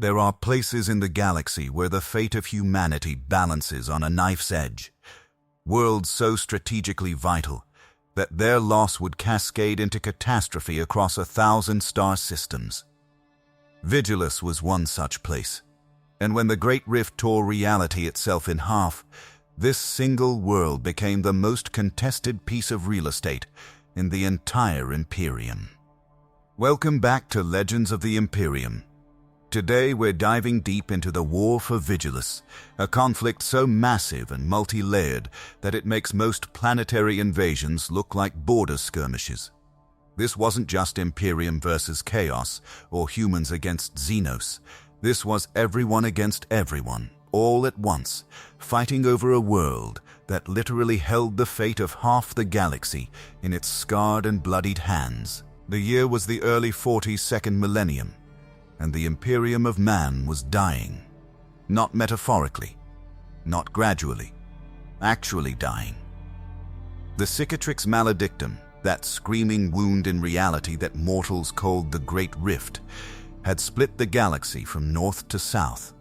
There are places in the galaxy where the fate of humanity balances on a knife's edge. Worlds so strategically vital that their loss would cascade into catastrophe across 1,000 star systems. Vigilus was one such place, and when the Great Rift tore reality itself in half, this single world became the most contested piece of real estate in the entire Imperium. Welcome back to Legends of the Imperium. Today we're diving deep into the war for Vigilus, a conflict so massive and multi-layered that it makes most planetary invasions look like border skirmishes. This wasn't just Imperium versus Chaos, or humans against Xenos. This was everyone against everyone, all at once, fighting over a world that literally held the fate of half the galaxy in its scarred and bloodied hands. The year was the early 42nd millennium, and the Imperium of Man was dying. Not metaphorically, not gradually, actually dying. The Cicatrix Maledictum, that screaming wound in reality that mortals called the Great Rift, had split the galaxy from north to south.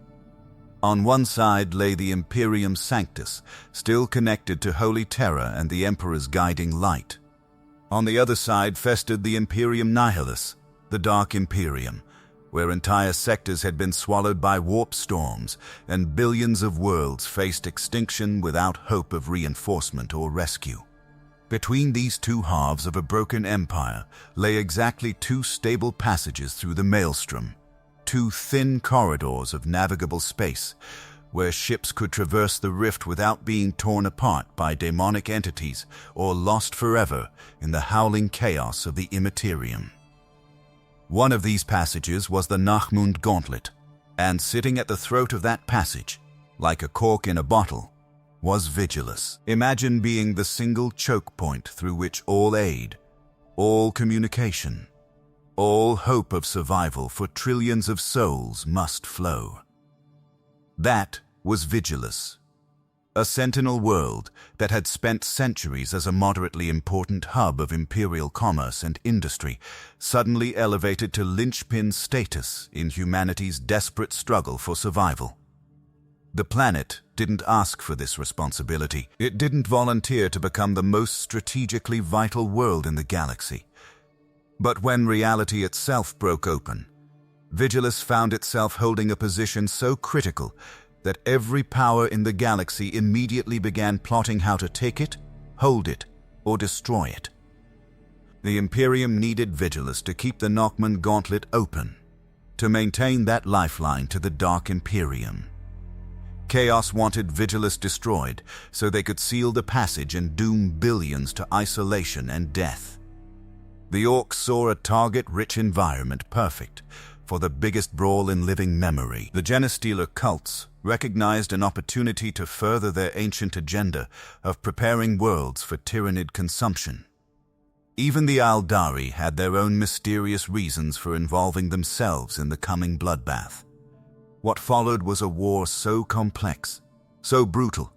On one side lay the Imperium Sanctus, still connected to Holy Terror and the Emperor's guiding light. On the other side festered the Imperium Nihilus, the Dark Imperium, where entire sectors had been swallowed by warp storms and billions of worlds faced extinction without hope of reinforcement or rescue. Between these two halves of a broken empire lay exactly two stable passages through the maelstrom, two thin corridors of navigable space, where ships could traverse the rift without being torn apart by demonic entities or lost forever in the howling chaos of the Immaterium. One of these passages was the Nachmund Gauntlet, and sitting at the throat of that passage, like a cork in a bottle, was Vigilus. Imagine being the single choke point through which all aid, all communication, all hope of survival for trillions of souls must flow. That was Vigilus, a sentinel world that had spent centuries as a moderately important hub of imperial commerce and industry, suddenly elevated to linchpin status in humanity's desperate struggle for survival. The planet didn't ask for this responsibility. It didn't volunteer to become the most strategically vital world in the galaxy. But when reality itself broke open, Vigilus found itself holding a position so critical that every power in the galaxy immediately began plotting how to take it, hold it, or destroy it. The Imperium needed Vigilus to keep the Nachmund Gauntlet open, to maintain that lifeline to the Dark Imperium. Chaos wanted Vigilus destroyed so they could seal the passage and doom billions to isolation and death. The Orcs saw a target-rich environment perfect for the biggest brawl in living memory. The Genestealer cults recognized an opportunity to further their ancient agenda of preparing worlds for tyrannid consumption. Even the Aldari had their own mysterious reasons for involving themselves in the coming bloodbath. What followed was a war so complex, so brutal,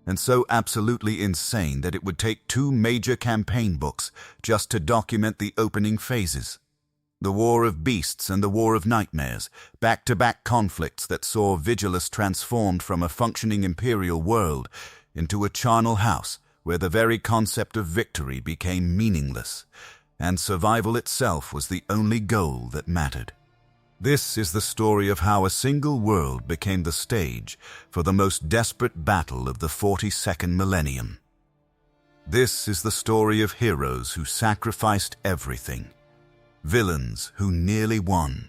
and so absolutely insane that it would take 2 major campaign books just to document the opening phases. The War of Beasts and the War of Nightmares, back-to-back conflicts that saw Vigilus transformed from a functioning imperial world into a charnel house where the very concept of victory became meaningless, and survival itself was the only goal that mattered. This is the story of how a single world became the stage for the most desperate battle of the 42nd millennium. This is the story of heroes who sacrificed everything, villains who nearly won,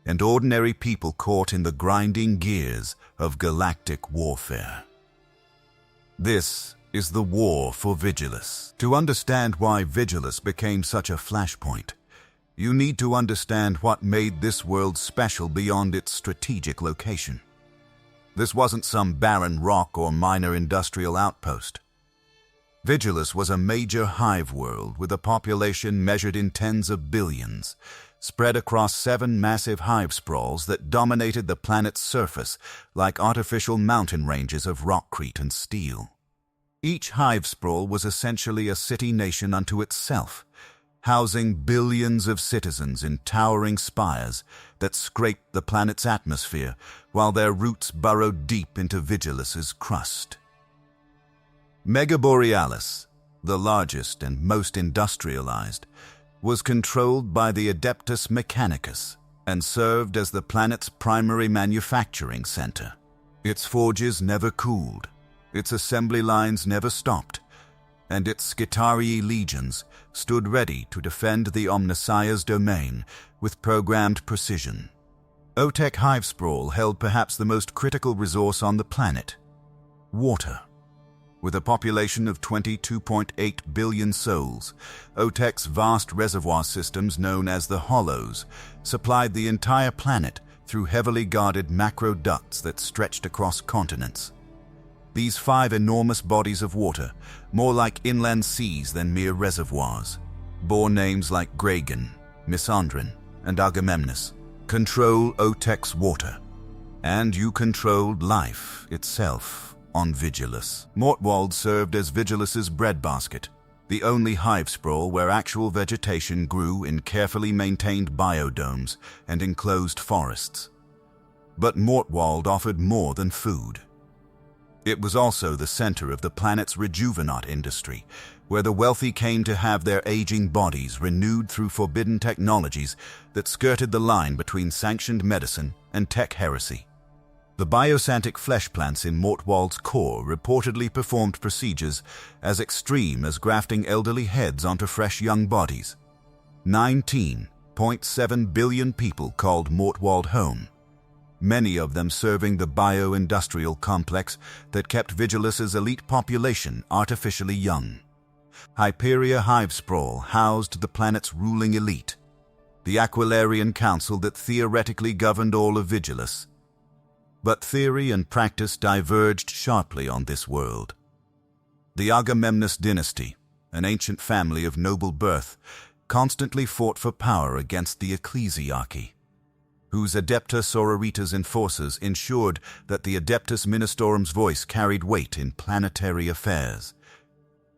and ordinary people caught in the grinding gears of galactic warfare. This is the war for Vigilus. To understand why Vigilus became such a flashpoint, you need to understand what made this world special beyond its strategic location. This wasn't some barren rock or minor industrial outpost. Vigilus was a major hive world with a population measured in tens of billions, spread across 7 massive hive sprawls that dominated the planet's surface like artificial mountain ranges of rockcrete and steel. Each hive sprawl was essentially a city-nation unto itself, housing billions of citizens in towering spires that scraped the planet's atmosphere while their roots burrowed deep into Vigilus's crust. Mega Borealis, the largest and most industrialized, was controlled by the Adeptus Mechanicus and served as the planet's primary manufacturing center. Its forges never cooled, its assembly lines never stopped, and its Skitarii legions stood ready to defend the Omnissiah's domain with programmed precision. Otek Hivesprawl held perhaps the most critical resource on the planet: water. With a population of 22.8 billion souls, Otek's vast reservoir systems known as the Hollows supplied the entire planet through heavily guarded macro ducts that stretched across continents. These 5 enormous bodies of water, more like inland seas than mere reservoirs, bore names like Gragan, Misandrin, and Agamemnus. Control Otek's water, and you controlled life itself on Vigilus. Mortwald served as Vigilus's breadbasket, the only hivesprawl where actual vegetation grew in carefully maintained biodomes and enclosed forests. But Mortwald offered more than food. It was also the center of the planet's rejuvenat industry, where the wealthy came to have their aging bodies renewed through forbidden technologies that skirted the line between sanctioned medicine and tech heresy. The biosantic flesh plants in Mortwald's core reportedly performed procedures as extreme as grafting elderly heads onto fresh young bodies. 19.7 billion people called Mortwald home, many of them serving the bio-industrial complex that kept Vigilus's elite population artificially young. Hyperia Hivesprawl housed the planet's ruling elite, the Aquilarian Council that theoretically governed all of Vigilus. But theory and practice diverged sharply on this world. The Agamemnus dynasty, an ancient family of noble birth, constantly fought for power against the ecclesiarchy, whose Adepta Sororitas enforcers ensured that the Adeptus Ministorum's voice carried weight in planetary affairs.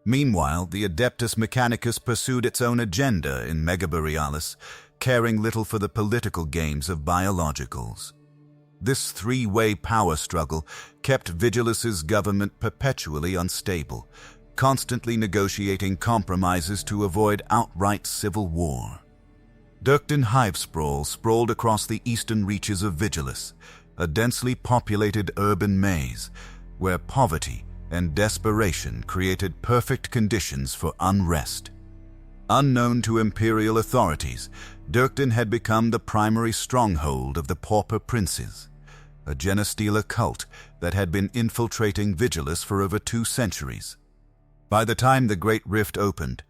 Meanwhile, the Adeptus Mechanicus pursued its own agenda in Megaborealis, caring little for the political games of biologicals. This 3-way power struggle kept Vigilus's government perpetually unstable, constantly negotiating compromises to avoid outright civil war. Dirkden Hivesprawl sprawled across the eastern reaches of Vigilus, a densely populated urban maze where poverty and desperation created perfect conditions for unrest. Unknown to imperial authorities, Dirkden had become the primary stronghold of the Pauper princes, a Genestealer cult that had been infiltrating Vigilus for over 2 centuries. By the time the Great Rift opened,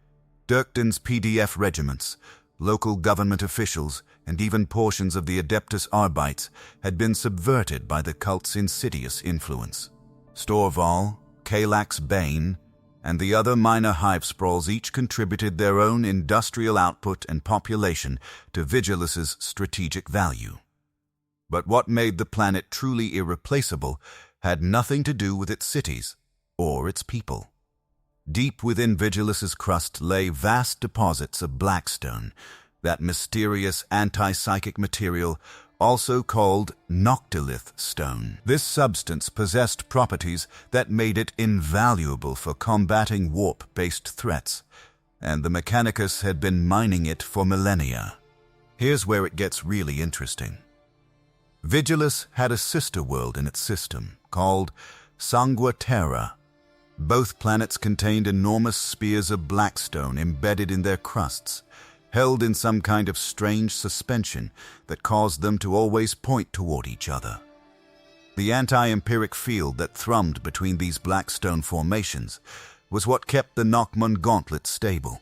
Dirkden's PDF regiments, local government officials, and even portions of the Adeptus Arbites had been subverted by the cult's insidious influence. Storval, Kalax Bane, and the other minor hivesprawls each contributed their own industrial output and population to Vigilus's strategic value. But what made the planet truly irreplaceable had nothing to do with its cities or its people. Deep within Vigilus's crust lay vast deposits of blackstone, that mysterious anti-psychic material also called Noctilith stone. This substance possessed properties that made it invaluable for combating warp-based threats, and the Mechanicus had been mining it for millennia. Here's where it gets really interesting. Vigilus had a sister world in its system called Sangua Terra. Both planets contained enormous spears of blackstone embedded in their crusts, held in some kind of strange suspension that caused them to always point toward each other. The anti-empiric field that thrummed between these blackstone formations was what kept the Nachmund Gauntlet stable.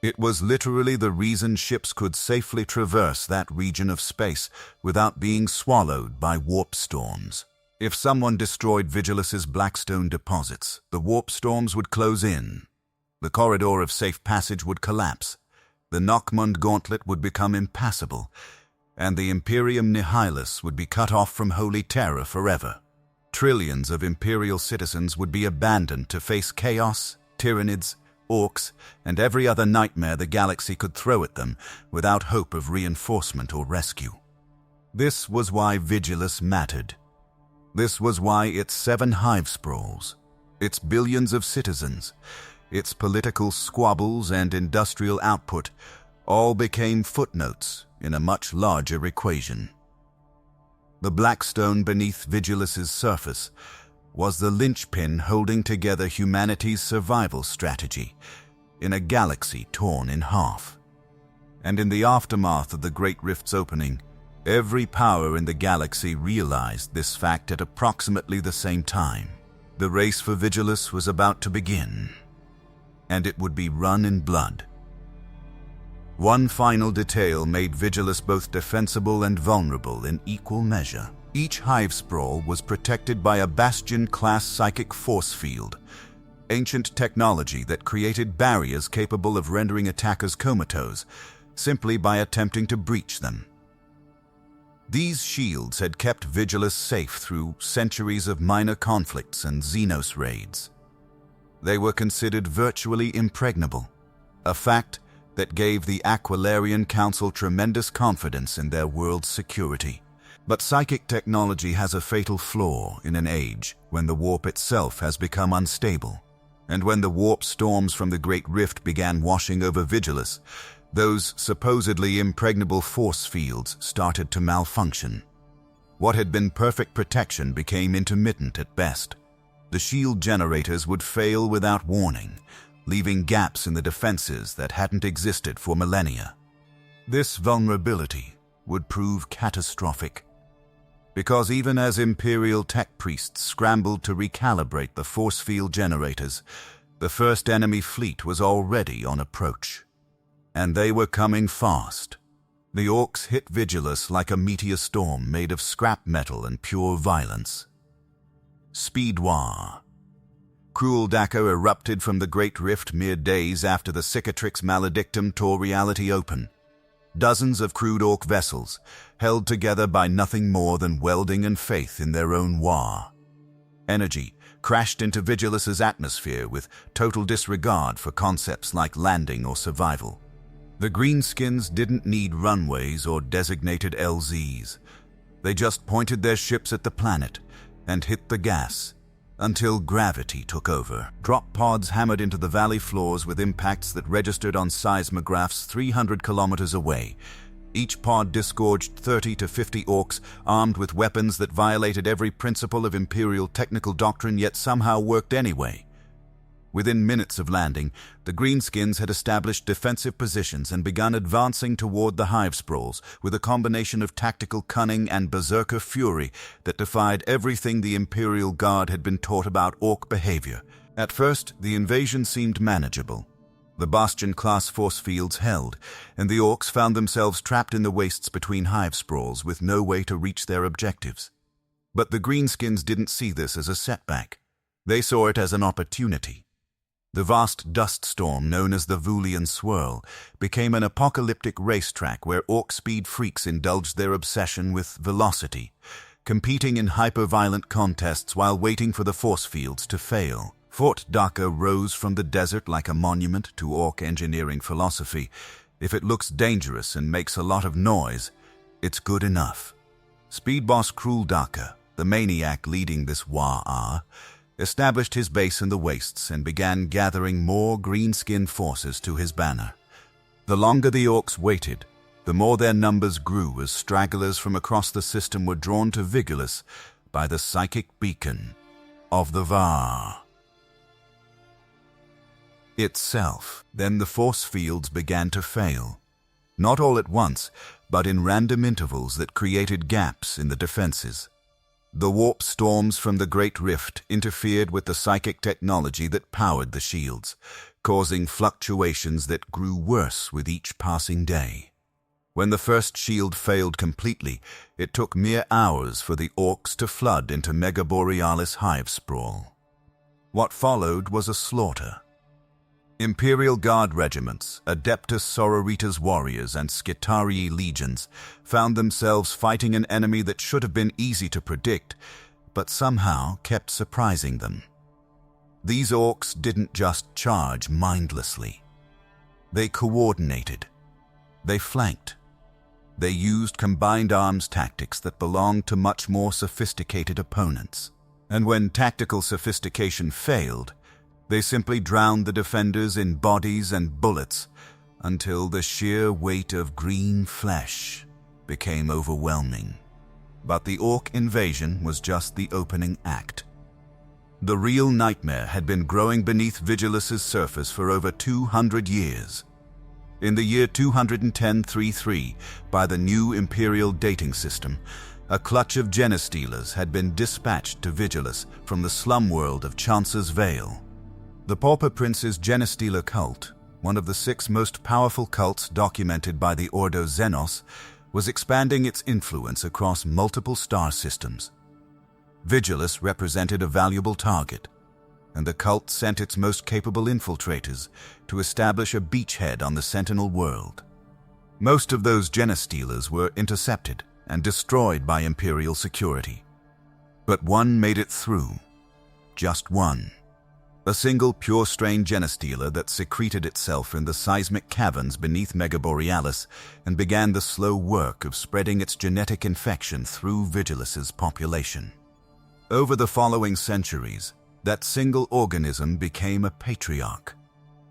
It was literally the reason ships could safely traverse that region of space without being swallowed by warp storms. If someone destroyed Vigilus's blackstone deposits, the warp storms would close in. The corridor of safe passage would collapse. The Nachmund Gauntlet would become impassable, and the Imperium Nihilus would be cut off from Holy Terra forever. Trillions of Imperial citizens would be abandoned to face chaos, tyrannids, orcs, and every other nightmare the galaxy could throw at them without hope of reinforcement or rescue. This was why Vigilus mattered. This was why its 7 hive sprawls, its billions of citizens, its political squabbles and industrial output all became footnotes in a much larger equation. The blackstone beneath Vigilus's surface was the linchpin holding together humanity's survival strategy in a galaxy torn in half. And in the aftermath of the Great Rift's opening, every power in the galaxy realized this fact at approximately the same time. The race for Vigilus was about to begin, and it would be run in blood. One final detail made Vigilus both defensible and vulnerable in equal measure. Each hive sprawl was protected by a Bastion-class psychic force field, ancient technology that created barriers capable of rendering attackers comatose simply by attempting to breach them. These shields had kept Vigilus safe through centuries of minor conflicts and Xenos raids. They were considered virtually impregnable, a fact that gave the Aquilarian Council tremendous confidence in their world's security. But psychic technology has a fatal flaw in an age when the warp itself has become unstable, and when the warp storms from the Great Rift began washing over Vigilus, those supposedly impregnable force fields started to malfunction. What had been perfect protection became intermittent at best. The shield generators would fail without warning, leaving gaps in the defenses that hadn't existed for millennia. This vulnerability would prove catastrophic, because even as Imperial tech priests scrambled to recalibrate the force field generators, the first enemy fleet was already on approach. And they were coming fast. The orcs hit Vigilus like a meteor storm made of scrap metal and pure violence. Speedboss. Krooldakka erupted from the Great Rift mere days after the Cicatrix Maledictum tore reality open. Dozens of crude orc vessels, held together by nothing more than welding and faith in their own war. Energy crashed into Vigilus's atmosphere with total disregard for concepts like landing or survival. The greenskins didn't need runways or designated LZs. They just pointed their ships at the planet and hit the gas until gravity took over. Drop pods hammered into the valley floors with impacts that registered on seismographs 300 kilometers away. Each pod disgorged 30 to 50 orcs armed with weapons that violated every principle of Imperial technical doctrine yet somehow worked anyway. Within minutes of landing, the greenskins had established defensive positions and begun advancing toward the hive sprawls with a combination of tactical cunning and berserker fury that defied everything the Imperial Guard had been taught about orc behavior. At first, the invasion seemed manageable. The Bastion-class force fields held, and the orcs found themselves trapped in the wastes between hive sprawls with no way to reach their objectives. But the greenskins didn't see this as a setback. They saw it as an opportunity. The vast dust storm known as the Vulian Swirl became an apocalyptic racetrack where orc speed freaks indulged their obsession with velocity, competing in hyper-violent contests while waiting for the force fields to fail. Fort Dakka rose from the desert like a monument to orc engineering philosophy. If it looks dangerous and makes a lot of noise, it's good enough. Speedboss Krooldakka, the maniac leading this war, established his base in the wastes and began gathering more greenskin forces to his banner. The longer the orcs waited, the more their numbers grew as stragglers from across the system were drawn to Vigilus by the psychic beacon of the Var itself. Then the force fields began to fail, not all at once, but in random intervals that created gaps in the defenses. The warp storms from the Great Rift interfered with the psychic technology that powered the shields, causing fluctuations that grew worse with each passing day. When the first shield failed completely, it took mere hours for the orcs to flood into Mega Borealis hive sprawl. What followed was a slaughter. Imperial Guard regiments, Adeptus Sororitas warriors, and Skitarii legions found themselves fighting an enemy that should have been easy to predict, but somehow kept surprising them. These orcs didn't just charge mindlessly. They coordinated. They flanked. They used combined arms tactics that belonged to much more sophisticated opponents. And when tactical sophistication failed, they simply drowned the defenders in bodies and bullets until the sheer weight of green flesh became overwhelming. But the orc invasion was just the opening act. The real nightmare had been growing beneath Vigilus's surface for over 200 years. In the year 210-33, by the new imperial dating system, a clutch of Genestealers had been dispatched to Vigilus from the slum world of Chance's Vale. The Pauper Prince's Genestealer cult, one of the 6 most powerful cults documented by the Ordo Xenos, was expanding its influence across multiple star systems. Vigilus represented a valuable target, and the cult sent its most capable infiltrators to establish a beachhead on the Sentinel world. Most of those Genestealers were intercepted and destroyed by Imperial security. But one made it through. Just one. A single pure-strain Genestealer that secreted itself in the seismic caverns beneath Megaborealis and began the slow work of spreading its genetic infection through Vigilus's population. Over the following centuries, that single organism became a patriarch.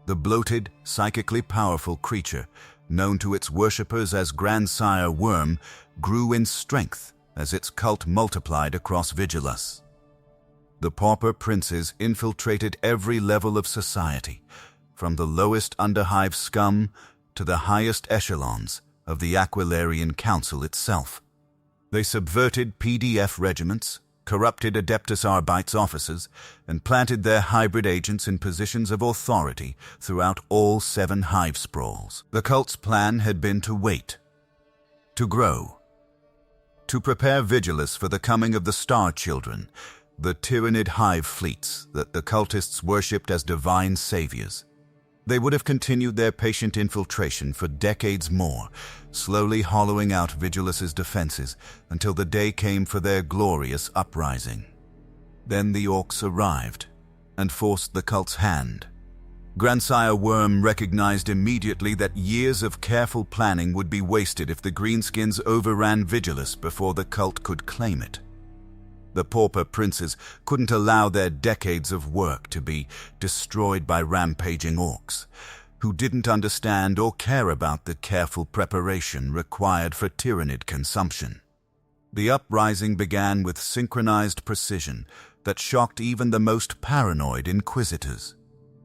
The bloated, psychically powerful creature, known to its worshippers as Grandsire Worm, grew in strength as its cult multiplied across Vigilus. The Pauper Princes infiltrated every level of society, from the lowest underhive scum to the highest echelons of the Aquilarian Council itself. They subverted PDF regiments, corrupted Adeptus Arbites officers, and planted their hybrid agents in positions of authority throughout all 7 hive sprawls. The cult's plan had been to wait, to grow, to prepare Vigilus for the coming of the Star Children, the Tyrannid hive fleets that the cultists worshipped as divine saviors. They would have continued their patient infiltration for decades more, slowly hollowing out Vigilus's defenses until the day came for their glorious uprising. Then the orcs arrived and forced the cult's hand. Grandsire Worm recognized immediately that years of careful planning would be wasted if the Greenskins overran Vigilus before the cult could claim it. The Pauper Princes couldn't allow their decades of work to be destroyed by rampaging orcs, who didn't understand or care about the careful preparation required for Tyrannid consumption. The uprising began with synchronized precision that shocked even the most paranoid inquisitors.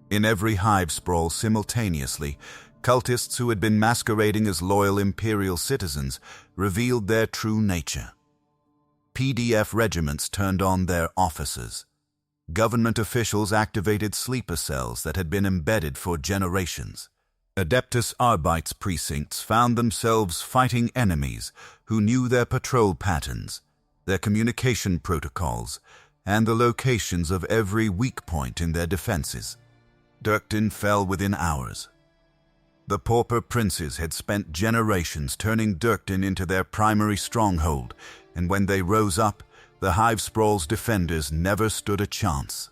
In every hive sprawl simultaneously, cultists who had been masquerading as loyal Imperial citizens revealed their true nature. PDF regiments turned on their officers. Government officials activated sleeper cells that had been embedded for generations. Adeptus Arbites precincts found themselves fighting enemies who knew their patrol patterns, their communication protocols, and the locations of every weak point in their defenses. Dirkton fell within hours. The Pauper Princes had spent generations turning Dirkton into their primary stronghold, and when they rose up, the hive sprawl's defenders never stood a chance.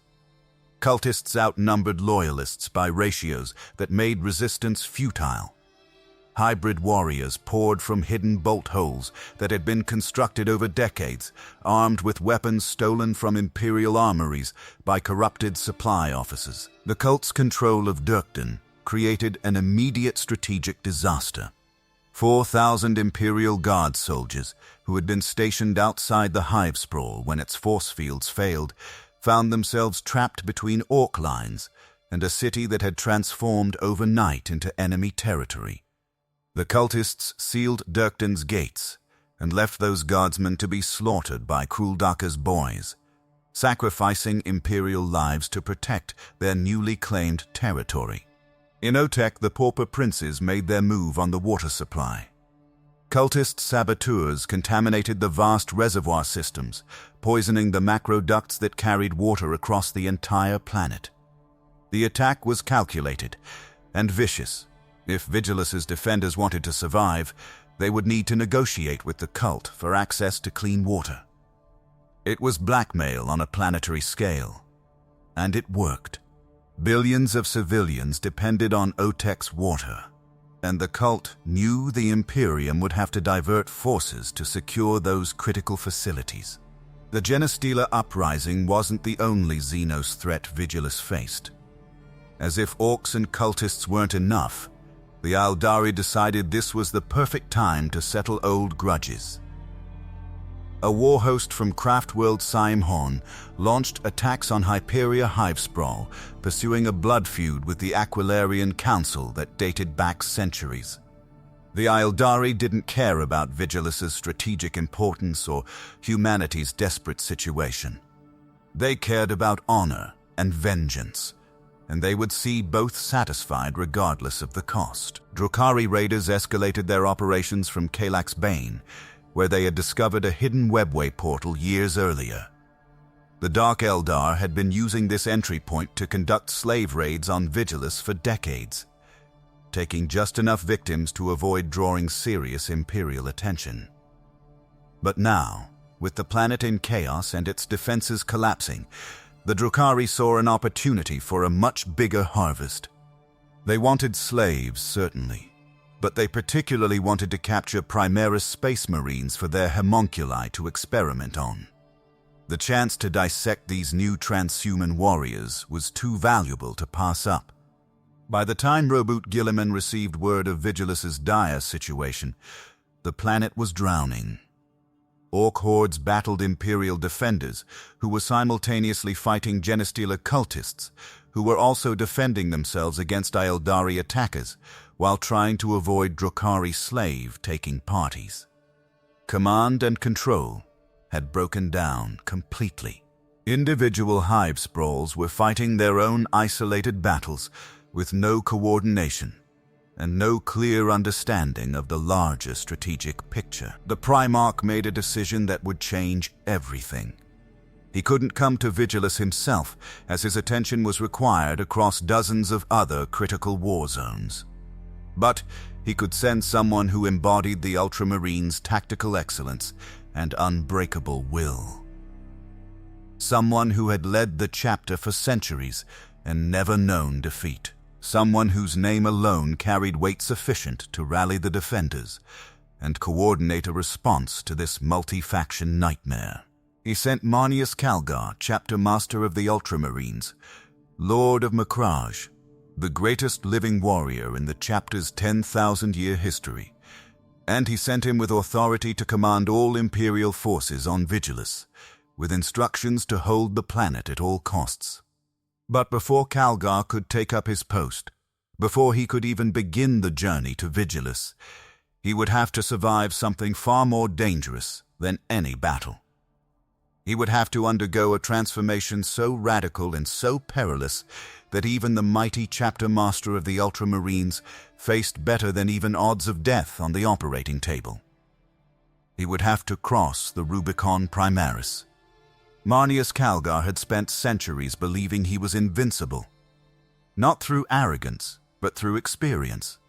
Cultists outnumbered loyalists by ratios that made resistance futile. Hybrid warriors poured from hidden bolt holes that had been constructed over decades, armed with weapons stolen from Imperial armories by corrupted supply officers. The cult's control of Dirkton created an immediate strategic disaster. 4,000 Imperial Guard soldiers, who had been stationed outside the hive sprawl when its force fields failed, found themselves trapped between orc lines and a city that had transformed overnight into enemy territory. The cultists sealed Dirkton's gates and left those guardsmen to be slaughtered by Krooldakka's boys, sacrificing Imperial lives to protect their newly claimed territory. In Otek, the Pauper Princes made their move on the water supply. Cultist saboteurs contaminated the vast reservoir systems, poisoning the macro ducts that carried water across the entire planet. The attack was calculated and vicious. If Vigilus's defenders wanted to survive, they would need to negotiate with the cult for access to clean water. It was blackmail on a planetary scale. And it worked. Billions of civilians depended on Otek's water, and the cult knew the Imperium would have to divert forces to secure those critical facilities. The Genestealer uprising wasn't the only Xenos threat Vigilus faced. As if orcs and cultists weren't enough, the Aeldari decided this was the perfect time to settle old grudges. A war host from Craftworld Saim-Hann launched attacks on Hyperia Hivesprawl, pursuing a blood feud with the Aquilarian Council that dated back centuries. The Aeldari didn't care about Vigilus's strategic importance or humanity's desperate situation. They cared about honor and vengeance, and they would see both satisfied regardless of the cost. Drukhari raiders escalated their operations from Kalak's Bane, where they had discovered a hidden webway portal years earlier. The Dark Eldar had been using this entry point to conduct slave raids on Vigilus for decades, taking just enough victims to avoid drawing serious Imperial attention. But now, with the planet in chaos and its defenses collapsing, the Drukhari saw an opportunity for a much bigger harvest. They wanted slaves, certainly, but they particularly wanted to capture Primaris space marines for their homunculi to experiment on. The chance to dissect these new transhuman warriors was too valuable to pass up. By the time Robert Guilliman received word of Vigilus's dire situation, the planet was drowning. Orc hordes battled Imperial defenders, who were simultaneously fighting Genestealer cultists, who were also defending themselves against Aeldari attackers, while trying to avoid Drukhari slave-taking parties. Command and control had broken down completely. Individual hive sprawls were fighting their own isolated battles with no coordination and no clear understanding of the larger strategic picture. The Primarch made a decision that would change everything. He couldn't come to Vigilus himself, as his attention was required across dozens of other critical war zones. But he could send someone who embodied the Ultramarines' tactical excellence and unbreakable will. Someone who had led the chapter for centuries and never known defeat. Someone whose name alone carried weight sufficient to rally the defenders and coordinate a response to this multi-faction nightmare. He sent Marneus Calgar, chapter master of the Ultramarines, Lord of Macrage, the greatest living warrior in the chapter's 10,000-year history, and he sent him with authority to command all Imperial forces on Vigilus, with instructions to hold the planet at all costs. But before Calgar could take up his post, before he could even begin the journey to Vigilus, he would have to survive something far more dangerous than any battle. He would have to undergo a transformation so radical and so perilous that even the mighty chapter master of the Ultramarines faced better than even odds of death on the operating table. He would have to cross the Rubicon Primaris. Marneus Calgar had spent centuries believing he was invincible, not through arrogance, but through experience.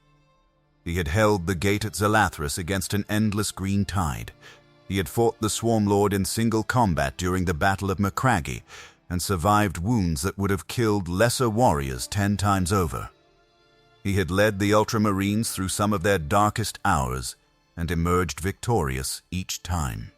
He had held the gate at Zalathris against an endless green tide. He had fought the Swarmlord in single combat during the Battle of Macragge and survived wounds that would have killed lesser warriors 10 times over. He had led the Ultramarines through some of their darkest hours and emerged victorious each time.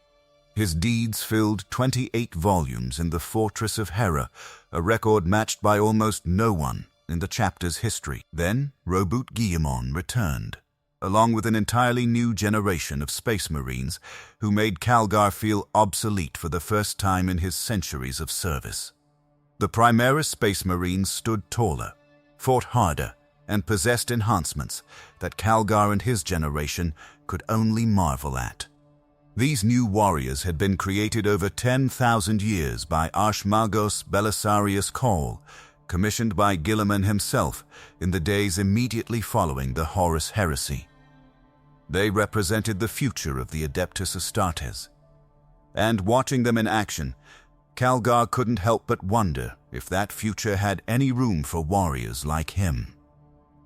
His deeds filled 28 volumes in the Fortress of Hera, a record matched by almost no one in the chapter's history. Then Robert Guilliman returned, along with an entirely new generation of Space Marines who made Calgar feel obsolete for the first time in his centuries of service. The Primaris Space Marines stood taller, fought harder, and possessed enhancements that Calgar and his generation could only marvel at. These new warriors had been created over 10,000 years by Archmagos Belisarius Call, commissioned by Guilliman himself in the days immediately following the Horus Heresy. They represented the future of the Adeptus Astartes. And watching them in action, Calgar couldn't help but wonder if that future had any room for warriors like him.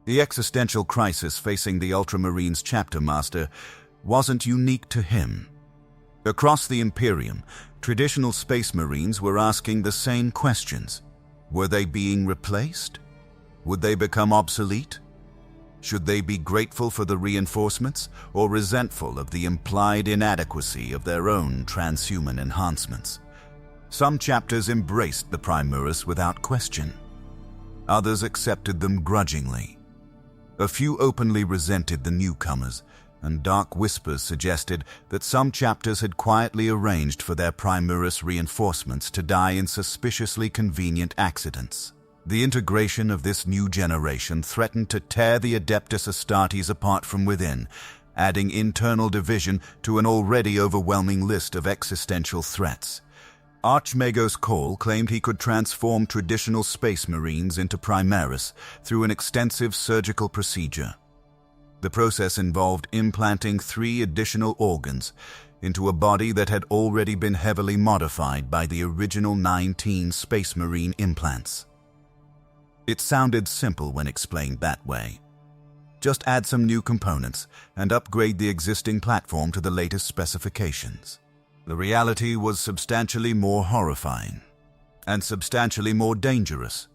The existential crisis facing the Ultramarines chapter master wasn't unique to him. Across the Imperium, traditional Space Marines were asking the same questions. Were they being replaced? Would they become obsolete? Should they be grateful for the reinforcements or resentful of the implied inadequacy of their own transhuman enhancements? Some chapters embraced the Primaris without question. Others accepted them grudgingly. A few openly resented the newcomers, and dark whispers suggested that some chapters had quietly arranged for their Primaris reinforcements to die in suspiciously convenient accidents. The integration of this new generation threatened to tear the Adeptus Astartes apart from within, adding internal division to an already overwhelming list of existential threats. Archmagos Cole claimed he could transform traditional Space Marines into Primaris through an extensive surgical procedure. The process involved implanting 3 additional organs into a body that had already been heavily modified by the original 19 Space Marine implants. It sounded simple when explained that way. Just add some new components and upgrade the existing platform to the latest specifications. The reality was substantially more horrifying and substantially more dangerous.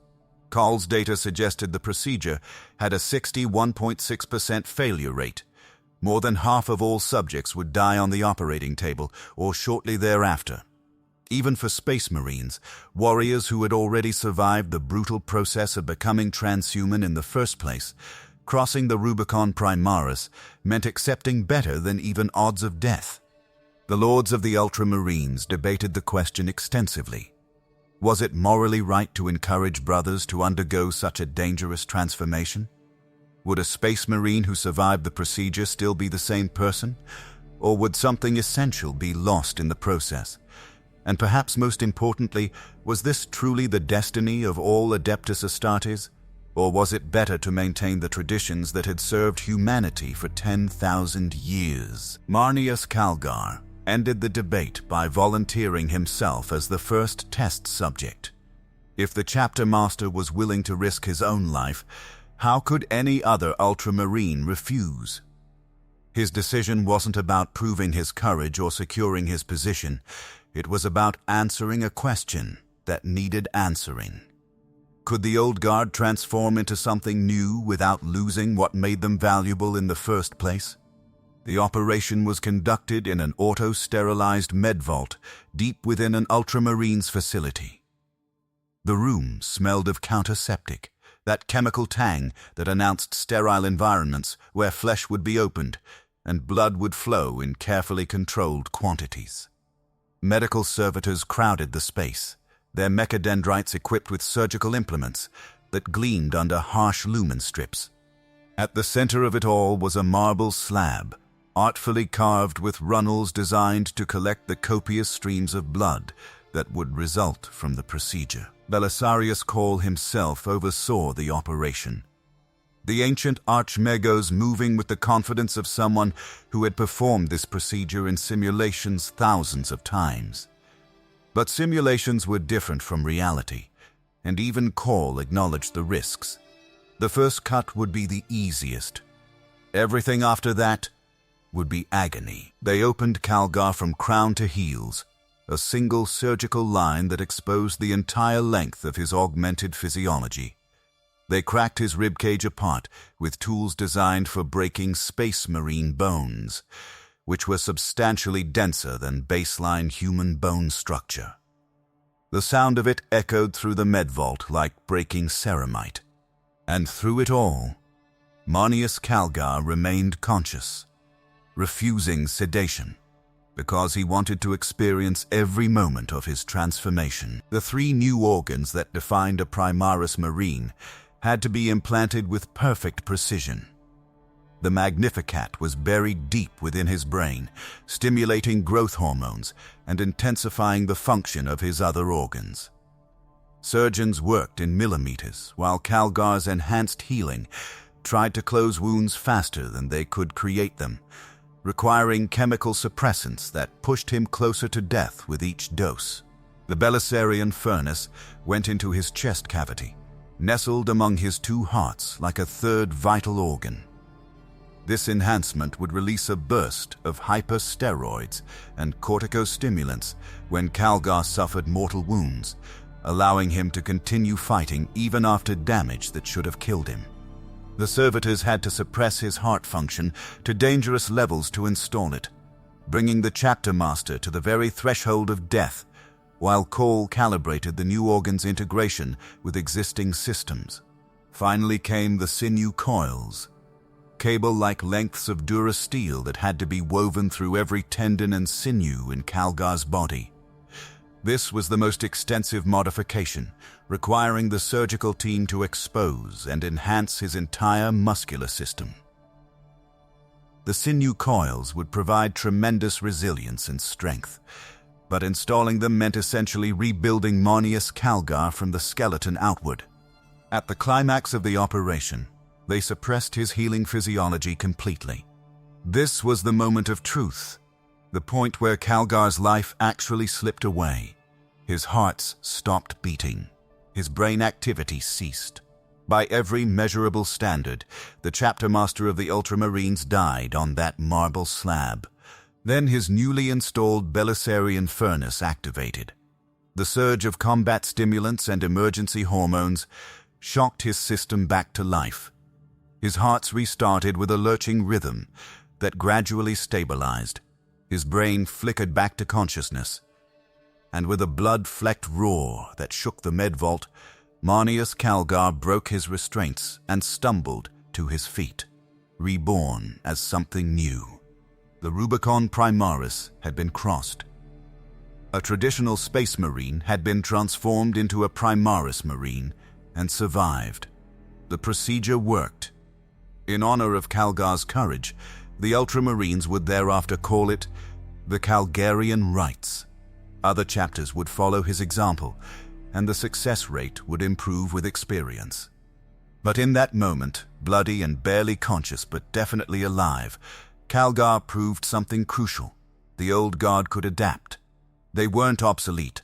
Cole's data suggested the procedure had a 61.6% failure rate. More than half of all subjects would die on the operating table or shortly thereafter. Even for Space Marines, warriors who had already survived the brutal process of becoming transhuman in the first place, crossing the Rubicon Primaris meant accepting better than even odds of death. The lords of the Ultramarines debated the question extensively. Was it morally right to encourage brothers to undergo such a dangerous transformation? Would a Space Marine who survived the procedure still be the same person? Or would something essential be lost in the process? And perhaps most importantly, was this truly the destiny of all Adeptus Astartes? Or was it better to maintain the traditions that had served humanity for 10,000 years? Marneus Calgar ended the debate by volunteering himself as the first test subject. If the chapter master was willing to risk his own life, how could any other Ultramarine refuse? His decision wasn't about proving his courage or securing his position. It was about answering a question that needed answering. Could the old guard transform into something new without losing what made them valuable in the first place? The operation was conducted in an auto-sterilized med vault deep within an Ultramarines facility. The room smelled of counterseptic, that chemical tang that announced sterile environments where flesh would be opened and blood would flow in carefully controlled quantities. Medical servitors crowded the space, their mechadendrites equipped with surgical implements that gleamed under harsh lumen strips. At the center of it all was a marble slab, artfully carved with runnels designed to collect the copious streams of blood that would result from the procedure. Belisarius Cole himself oversaw the operation. The ancient Archmagos moving with the confidence of someone who had performed this procedure in simulations thousands of times. But simulations were different from reality, and even Cole acknowledged the risks. The first cut would be the easiest. Everything after that would be agony. They opened Calgar from crown to heels, a single surgical line that exposed the entire length of his augmented physiology. They cracked his ribcage apart with tools designed for breaking Space Marine bones, which were substantially denser than baseline human bone structure. The sound of it echoed through the med vault like breaking ceramite. And through it all, Marneus Calgar remained conscious, refusing sedation, because he wanted to experience every moment of his transformation. The 3 new organs that defined a Primaris Marine had to be implanted with perfect precision. The Magnificat was buried deep within his brain, stimulating growth hormones and intensifying the function of his other organs. Surgeons worked in millimeters, while Calgar's enhanced healing tried to close wounds faster than they could create them, requiring chemical suppressants that pushed him closer to death with each dose. The Belisarian furnace went into his chest cavity, nestled among his 2 hearts like a third vital organ. This enhancement would release a burst of hypersteroids and corticostimulants when Calgar suffered mortal wounds, allowing him to continue fighting even after damage that should have killed him. The servitors had to suppress his heart function to dangerous levels to install it, bringing the chapter master to the very threshold of death, while Cole calibrated the new organ's integration with existing systems. Finally came the sinew coils, cable-like lengths of durasteel that had to be woven through every tendon and sinew in Calgar's body. This was the most extensive modification, requiring the surgical team to expose and enhance his entire muscular system. The sinew coils would provide tremendous resilience and strength, but installing them meant essentially rebuilding Marneus Calgar from the skeleton outward. At the climax of the operation, they suppressed his healing physiology completely. This was the moment of truth, the point where Calgar's life actually slipped away. His heart stopped beating. His brain activity ceased. By every measurable standard, the chapter master of the Ultramarines died on that marble slab. Then his newly installed Belisarian furnace activated. The surge of combat stimulants and emergency hormones shocked his system back to life. His heart restarted with a lurching rhythm that gradually stabilized. His brain flickered back to consciousness. And with a blood-flecked roar that shook the med-vault, Marneus Calgar broke his restraints and stumbled to his feet, reborn as something new. The Rubicon Primaris had been crossed. A traditional space marine had been transformed into a Primaris marine and survived. The procedure worked. In honor of Calgar's courage, the Ultramarines would thereafter call it the Calgarian Rites. Other chapters would follow his example, and the success rate would improve with experience. But in that moment, bloody and barely conscious but definitely alive, Calgar proved something crucial. The old guard could adapt. They weren't obsolete.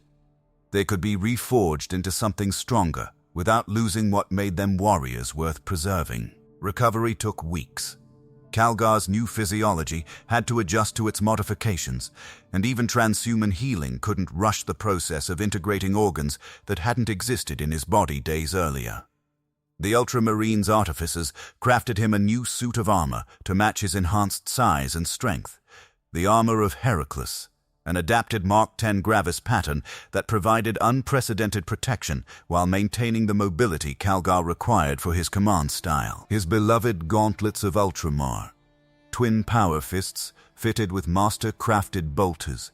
They could be reforged into something stronger without losing what made them warriors worth preserving. Recovery took weeks. Calgar's new physiology had to adjust to its modifications, and even transhuman healing couldn't rush the process of integrating organs that hadn't existed in his body days earlier. The Ultramarines' artificers crafted him a new suit of armor to match his enhanced size and strength, the armor of Heracles, an adapted Mark X Gravis pattern that provided unprecedented protection while maintaining the mobility Calgar required for his command style. His beloved gauntlets of Ultramar, twin power fists fitted with master-crafted bolters,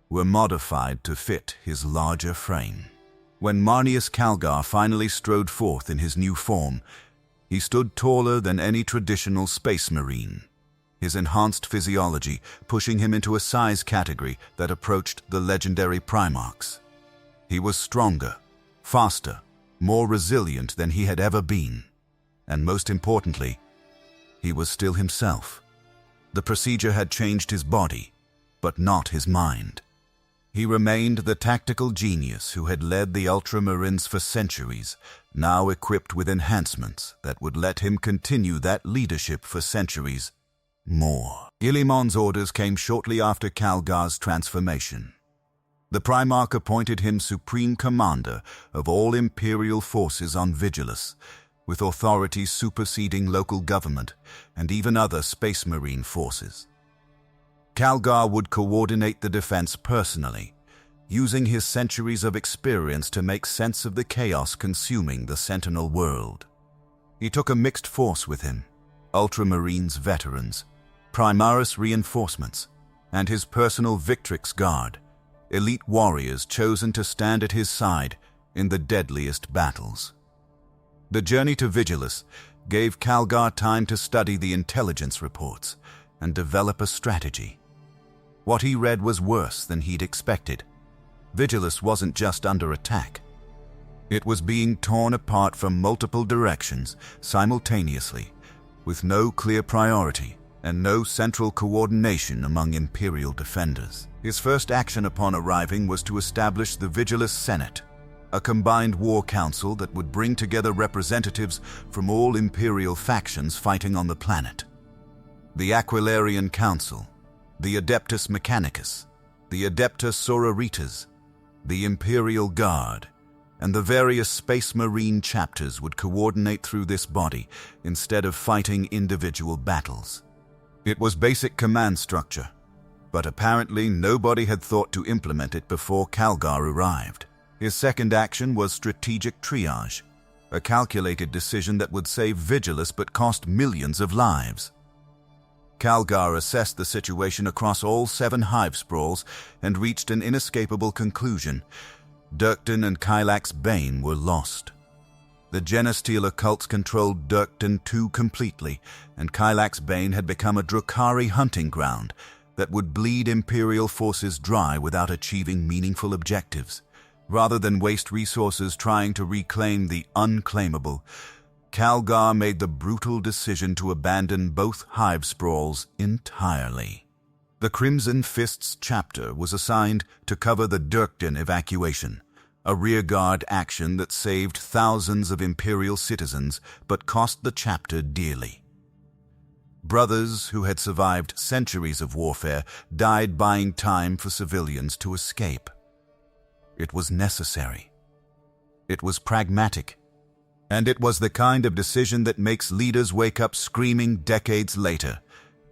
were modified to fit his larger frame. When Marneus Calgar finally strode forth in his new form, he stood taller than any traditional space marine, his enhanced physiology pushing him into a size category that approached the legendary Primarchs. He was stronger, faster, more resilient than he had ever been, and most importantly, he was still himself. The procedure had changed his body, but not his mind. He remained the tactical genius who had led the Ultramarines for centuries, now equipped with enhancements that would let him continue that leadership for centuries more. Ilimon's orders came shortly after Calgar's transformation. The Primarch appointed him supreme commander of all Imperial forces on Vigilus, with authority superseding local government and even other Space Marine forces. Calgar would coordinate the defense personally, using his centuries of experience to make sense of the chaos consuming the Sentinel world. He took a mixed force with him, Ultramarines veterans, Primaris reinforcements, and his personal Victrix Guard, elite warriors chosen to stand at his side in the deadliest battles. The journey to Vigilus gave Calgar time to study the intelligence reports and develop a strategy. What he read was worse than he'd expected. Vigilus wasn't just under attack. It was being torn apart from multiple directions simultaneously, with no clear priority and no central coordination among Imperial defenders. His first action upon arriving was to establish the Vigilus Senate, a combined war council that would bring together representatives from all Imperial factions fighting on the planet. The Aquilarian Council, the Adeptus Mechanicus, the Adeptus Sororitas, the Imperial Guard, and the various Space Marine chapters would coordinate through this body instead of fighting individual battles. It was basic command structure, but apparently nobody had thought to implement it before Calgar arrived. His second action was strategic triage, a calculated decision that would save Vigilus but cost millions of lives. Calgar assessed the situation across all 7 hive sprawls and reached an inescapable conclusion. Dirkton and Kylax Bane were lost. The Genestealer cults controlled Dirkton too completely, and Kylax Bane had become a Drukhari hunting ground that would bleed Imperial forces dry without achieving meaningful objectives. Rather than waste resources trying to reclaim the unclaimable, Calgar made the brutal decision to abandon both hive sprawls entirely. The Crimson Fists chapter was assigned to cover the Dirkton evacuation, a rearguard action that saved thousands of Imperial citizens but cost the chapter dearly. Brothers who had survived centuries of warfare died buying time for civilians to escape. It was necessary. It was pragmatic. And it was the kind of decision that makes leaders wake up screaming decades later,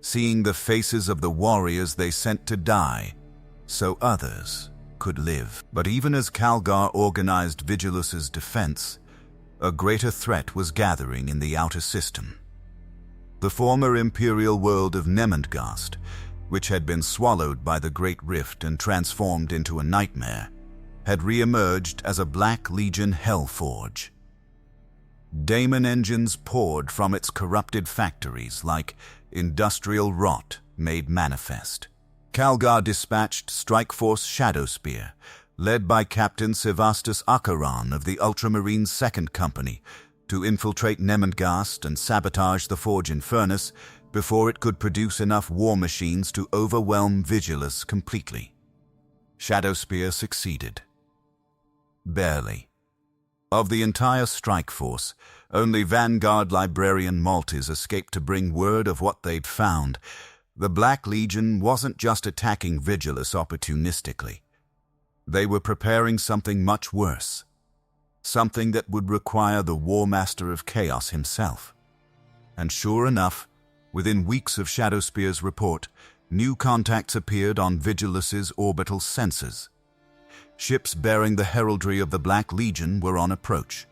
seeing the faces of the warriors they sent to die, so others could live. But even as Calgar organized Vigilus's defense, a greater threat was gathering in the outer system. The former imperial world of Nemendgast, which had been swallowed by the Great Rift and transformed into a nightmare, had re-emerged as a Black Legion hellforge. Daemon engines poured from its corrupted factories like industrial rot made manifest. Calgar dispatched Strikeforce Shadowspear, led by Captain Sevastus Akaran of the Ultramarines 2nd Company, to infiltrate Nemendgast and sabotage the Forge in Furnace before it could produce enough war machines to overwhelm Vigilus completely. Shadowspear succeeded. Barely. Of the entire strike force, only Vanguard Librarian Maltese escaped to bring word of what they'd found. The Black Legion wasn't just attacking Vigilus opportunistically. They were preparing something much worse. Something that would require the War Master of Chaos himself. And sure enough, within weeks of Shadowspear's report, new contacts appeared on Vigilus's orbital sensors. Ships bearing the heraldry of the Black Legion were on approach.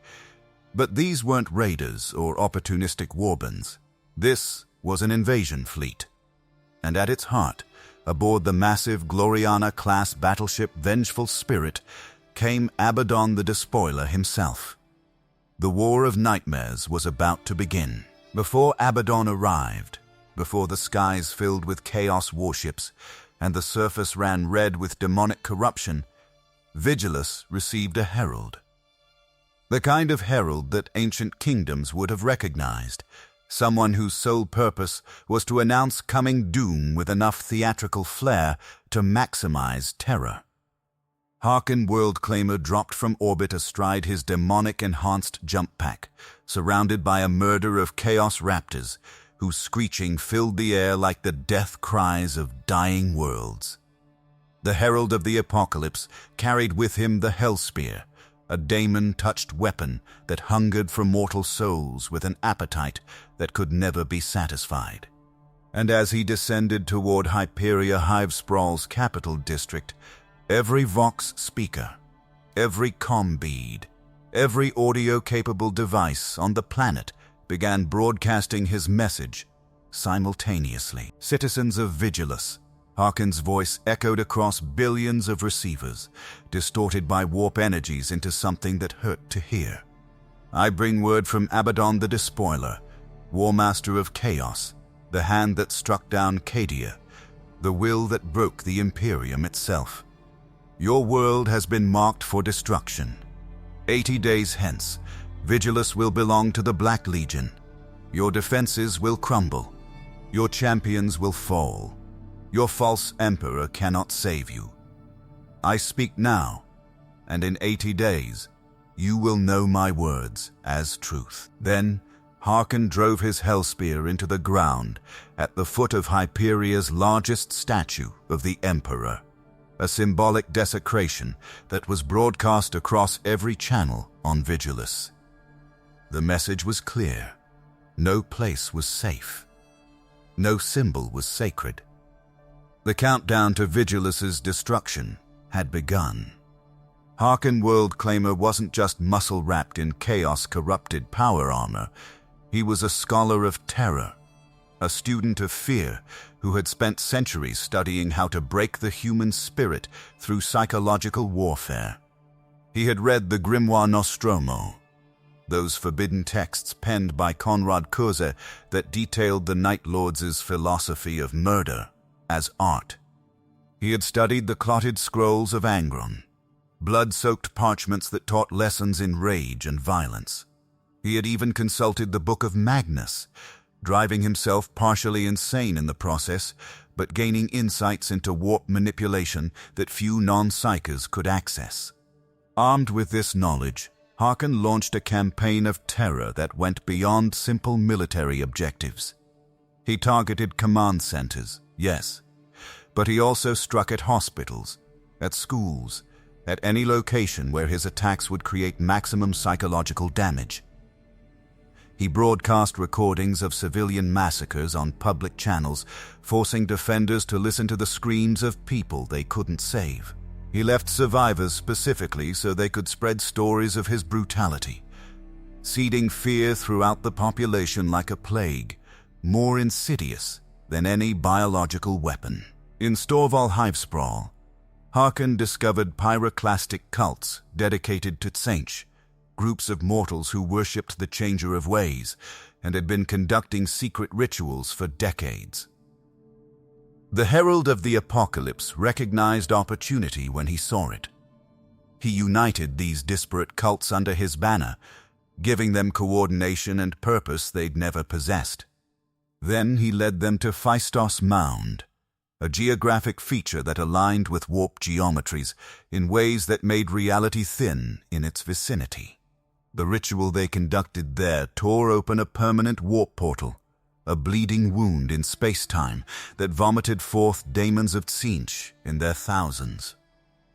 But these weren't raiders or opportunistic warbands. This was an invasion fleet. And at its heart, aboard the massive Gloriana-class battleship Vengeful Spirit, came Abaddon the Despoiler himself. The War of Nightmares was about to begin. Before Abaddon arrived, before the skies filled with chaos warships and the surface ran red with demonic corruption, Vigilus received a herald. The kind of herald that ancient kingdoms would have recognized, someone whose sole purpose was to announce coming doom with enough theatrical flair to maximize terror. Haarken Worldclaimer dropped from orbit astride his demonic-enhanced jump pack, surrounded by a murder of chaos raptors, whose screeching filled the air like the death cries of dying worlds. The Herald of the Apocalypse carried with him the Hellspear, a daemon-touched weapon that hungered for mortal souls with an appetite that could never be satisfied. And as he descended toward Hyperia Hivesprawl's capital district, every Vox speaker, every comm bead, every audio-capable device on the planet began broadcasting his message simultaneously. Citizens of Vigilus, Haarken's voice echoed across billions of receivers, distorted by warp energies into something that hurt to hear. I bring word from Abaddon the Despoiler, War Master of Chaos, the hand that struck down Cadia, the will that broke the Imperium itself. Your world has been marked for destruction. 80 days hence, Vigilus will belong to the Black Legion. Your defenses will crumble. Your champions will fall. Your false emperor cannot save you. I speak now, and in 80 days, you will know my words as truth. Then, Haarken drove his Hellspear into the ground at the foot of Hyperia's largest statue of the Emperor. a symbolic desecration that was broadcast across every channel on Vigilus. The message was clear. No place was safe. No symbol was sacred. The countdown to Vigilus's destruction had begun. Haarken Worldclaimer wasn't just muscle-wrapped in chaos-corrupted power armor. He was a scholar of terror, a student of fear who had spent centuries studying how to break the human spirit through psychological warfare. He had read the Grimoire Nostromo, those forbidden texts penned by Konrad Kurze that detailed the Night Lords' philosophy of murder as art. He had studied the clotted scrolls of Angron, blood-soaked parchments that taught lessons in rage and violence. He had even consulted the Book of Magnus, driving himself partially insane in the process, but gaining insights into warp manipulation that few non-psychers could access. Armed with this knowledge, Haarken launched a campaign of terror that went beyond simple military objectives. He targeted command centers, yes, but he also struck at hospitals, at schools, at any location where his attacks would create maximum psychological damage. He broadcast recordings of civilian massacres on public channels, forcing defenders to listen to the screams of people they couldn't save. He left survivors specifically so they could spread stories of his brutality, seeding fear throughout the population like a plague, more insidious than any biological weapon. In Storval Hivesprawl, Haarken discovered pyroclastic cults dedicated to Tsainch, groups of mortals who worshipped the Changer of Ways and had been conducting secret rituals for decades. The Herald of the Apocalypse recognized opportunity when he saw it. He united these disparate cults under his banner, giving them coordination and purpose they'd never possessed. Then he led them to Phaistos Mound, a geographic feature that aligned with warp geometries in ways that made reality thin in its vicinity. The ritual they conducted there tore open a permanent warp portal, a bleeding wound in space-time that vomited forth daemons of Tsainch in their thousands.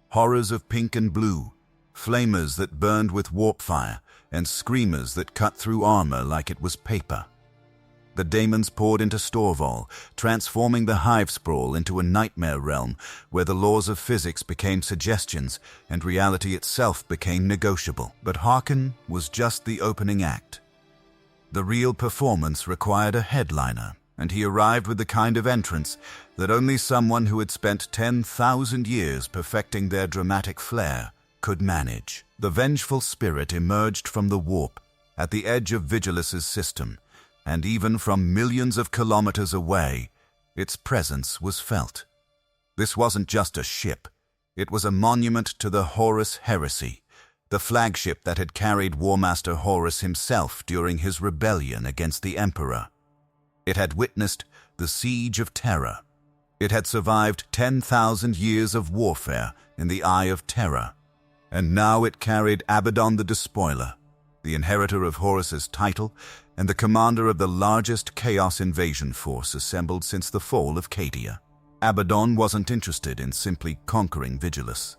Horrors of pink and blue, flamers that burned with warp fire, and screamers that cut through armor like it was paper. The daemons poured into Storval, transforming the Hivesprawl into a nightmare realm where the laws of physics became suggestions and reality itself became negotiable. But Haarken was just the opening act. The real performance required a headliner, and he arrived with the kind of entrance that only someone who had spent 10,000 years perfecting their dramatic flair could manage. The vengeful spirit emerged from the warp at the edge of Vigilus's system, and even from millions of kilometers away, its presence was felt. This wasn't just a ship. It was a monument to the Horus heresy, the flagship that had carried Warmaster Horus himself during his rebellion against the Emperor. It had witnessed the Siege of Terror. It had survived 10,000 years of warfare in the Eye of Terror, and now it carried Abaddon the Despoiler, the inheritor of Horus's title and the commander of the largest chaos invasion force assembled since the fall of Cadia. Abaddon wasn't interested in simply conquering Vigilus.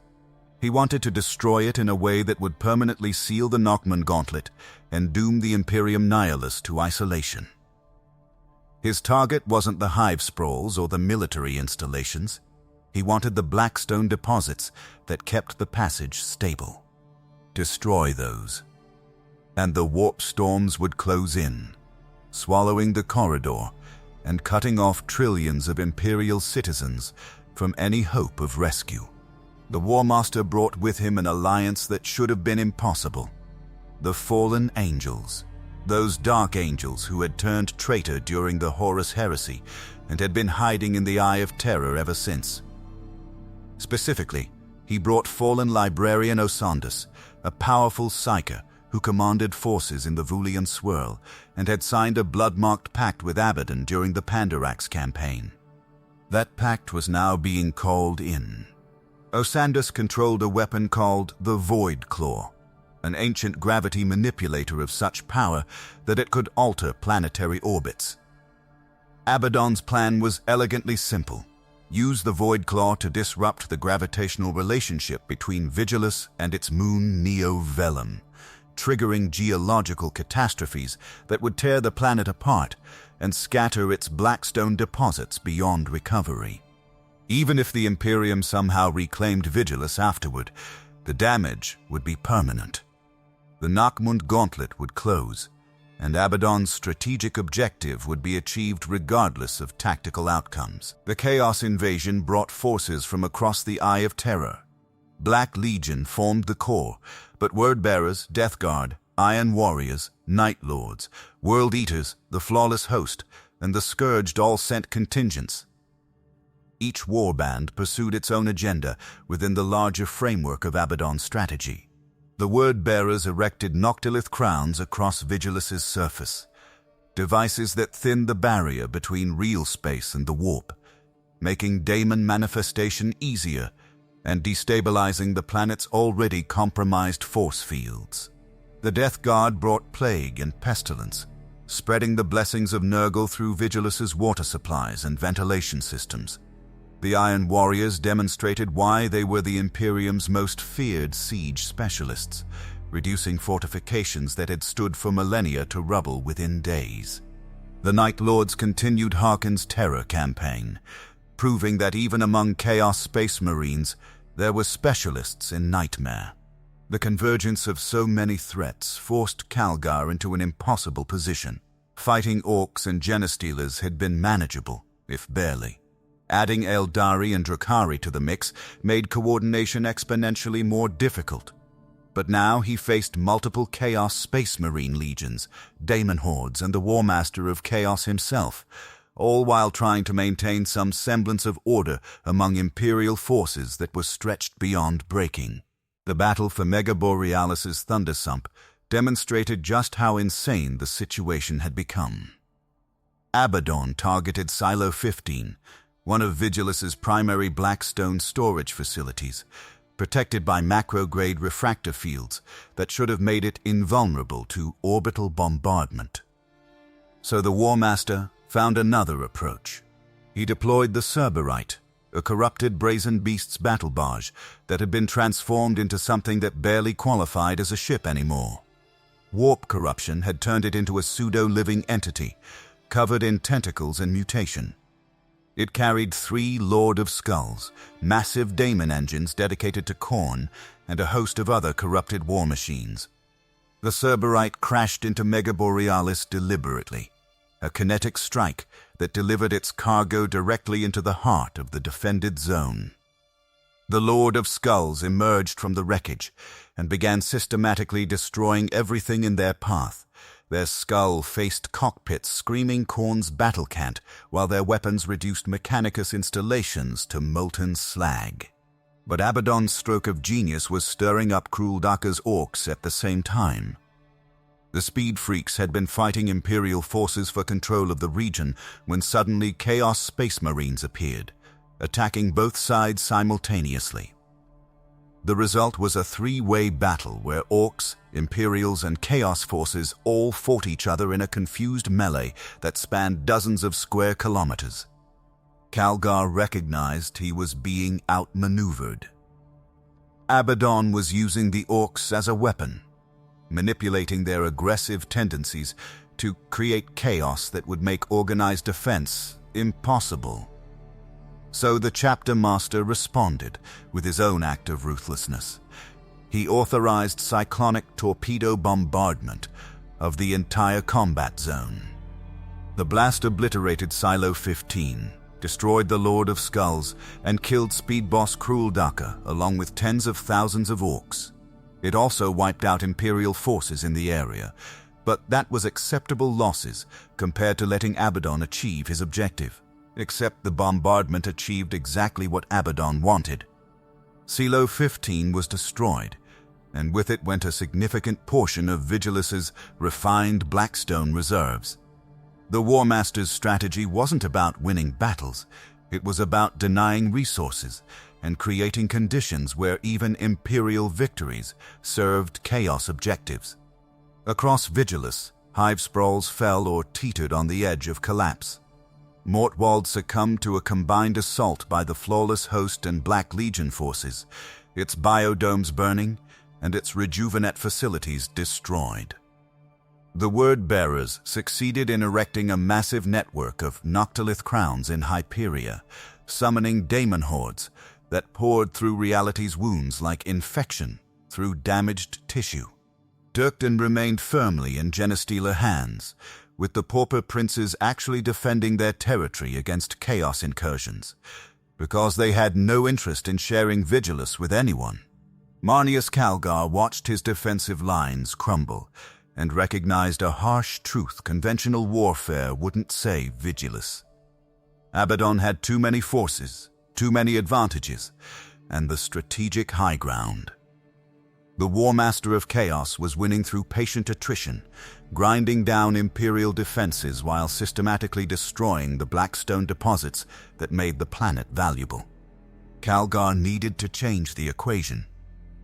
He wanted to destroy it in a way that would permanently seal the Nachmund Gauntlet and doom the Imperium Nihilus to isolation. His target wasn't the Hivesprawls or the military installations. He wanted the blackstone deposits that kept the passage stable. Destroy those, and the warp storms would close in, swallowing the corridor and cutting off trillions of Imperial citizens from any hope of rescue. The Warmaster brought with him an alliance that should have been impossible. The Fallen Angels, those dark angels who had turned traitor during the Horus heresy and had been hiding in the Eye of Terror ever since. Specifically, he brought fallen librarian Osandus, a powerful psyker who commanded forces in the Vulian Swirl and had signed a blood-marked pact with Abaddon during the Pandarax campaign. That pact was now being called in. Osandus controlled a weapon called the Void Claw, an ancient gravity manipulator of such power that it could alter planetary orbits. Abaddon's plan was elegantly simple: use the Void Claw to disrupt the gravitational relationship between Vigilus and its moon Neo Velum, triggering geological catastrophes that would tear the planet apart and scatter its blackstone deposits beyond recovery. Even if the Imperium somehow reclaimed Vigilus afterward, the damage would be permanent. The Nachmund Gauntlet would close, and Abaddon's strategic objective would be achieved regardless of tactical outcomes. The Chaos Invasion brought forces from across the Eye of Terror. Black Legion formed the core, but Wordbearers, Death Guard, Iron Warriors, Night Lords, World Eaters, the Flawless Host, and the Scourged all sent contingents. Each warband pursued its own agenda within the larger framework of Abaddon's strategy. The Word-Bearers erected Noctilith crowns across Vigilus's surface, devices that thinned the barrier between real space and the warp, making daemon manifestation easier and destabilizing the planet's already compromised force fields. The Death Guard brought plague and pestilence, spreading the blessings of Nurgle through Vigilus's water supplies and ventilation systems. The Iron Warriors demonstrated why they were the Imperium's most feared siege specialists, reducing fortifications that had stood for millennia to rubble within days. The Night Lords continued Haarken's terror campaign, proving that even among Chaos Space Marines, there were specialists in nightmare. The convergence of so many threats forced Calgar into an impossible position. Fighting Orcs and Genestealers had been manageable, if barely. Adding Eldari and Drakari to the mix made coordination exponentially more difficult. But now he faced multiple Chaos Space Marine legions, Daemon Hordes, and the War Master of Chaos himself, all while trying to maintain some semblance of order among Imperial forces that was stretched beyond breaking. The battle for Mega Borealis's Thundersump demonstrated just how insane the situation had become. Abaddon targeted Silo 15, one of Vigilus's primary blackstone storage facilities, protected by macro-grade refractor fields that should have made it invulnerable to orbital bombardment. So the War Master found another approach. He deployed the Cerberite, a corrupted Brazen Beast's battle barge that had been transformed into something that barely qualified as a ship anymore. Warp corruption had turned it into a pseudo-living entity, covered in tentacles and mutation. It carried 3 Lord of Skulls, massive daemon engines dedicated to Khorne, and a host of other corrupted war machines. The Cerberite crashed into Mega Borealis deliberately, a kinetic strike that delivered its cargo directly into the heart of the defended zone. The Lord of Skulls emerged from the wreckage and began systematically destroying everything in their path, their skull-faced cockpits screaming Khorne's battle cant, while their weapons reduced Mechanicus installations to molten slag. But Abaddon's stroke of genius was stirring up Krooldakka's orcs at the same time. The Speed Freaks had been fighting Imperial forces for control of the region when suddenly Chaos Space Marines appeared, attacking both sides simultaneously. The result was a 3-way battle where Orcs, Imperials, and Chaos forces all fought each other in a confused melee that spanned dozens of square kilometers. Calgar recognized he was being outmaneuvered. Abaddon was using the Orcs as a weapon, manipulating their aggressive tendencies to create chaos that would make organized defense impossible. So the Chapter Master responded with his own act of ruthlessness. He authorized cyclonic torpedo bombardment of the entire combat zone. The blast obliterated Silo 15, destroyed the Lord of Skulls, and killed Speedboss Krooldakka along with tens of thousands of orcs. It also wiped out Imperial forces in the area, but that was acceptable losses compared to letting Abaddon achieve his objective. Except the bombardment achieved exactly what Abaddon wanted. Silo 15 was destroyed, and with it went a significant portion of Vigilus's refined Blackstone reserves. The War Master's strategy wasn't about winning battles, it was about denying resources and creating conditions where even Imperial victories served Chaos objectives. Across Vigilus, hive sprawls fell or teetered on the edge of collapse. Mortwald succumbed to a combined assault by the Flawless Host and Black Legion forces, its biodomes burning and its rejuvenate facilities destroyed. The Word-Bearers succeeded in erecting a massive network of Noctilith crowns in Hyperia, summoning daemon hordes that poured through reality's wounds like infection through damaged tissue. Dirkden remained firmly in Genestealer hands, with the Pauper princes actually defending their territory against chaos incursions, because they had no interest in sharing Vigilus with anyone. Marneus Calgar watched his defensive lines crumble and recognized a harsh truth: conventional warfare wouldn't save Vigilus. Abaddon had too many forces, too many advantages, and the strategic high ground. The War Master of Chaos was winning through patient attrition, grinding down Imperial defenses while systematically destroying the blackstone deposits that made the planet valuable. Calgar needed to change the equation.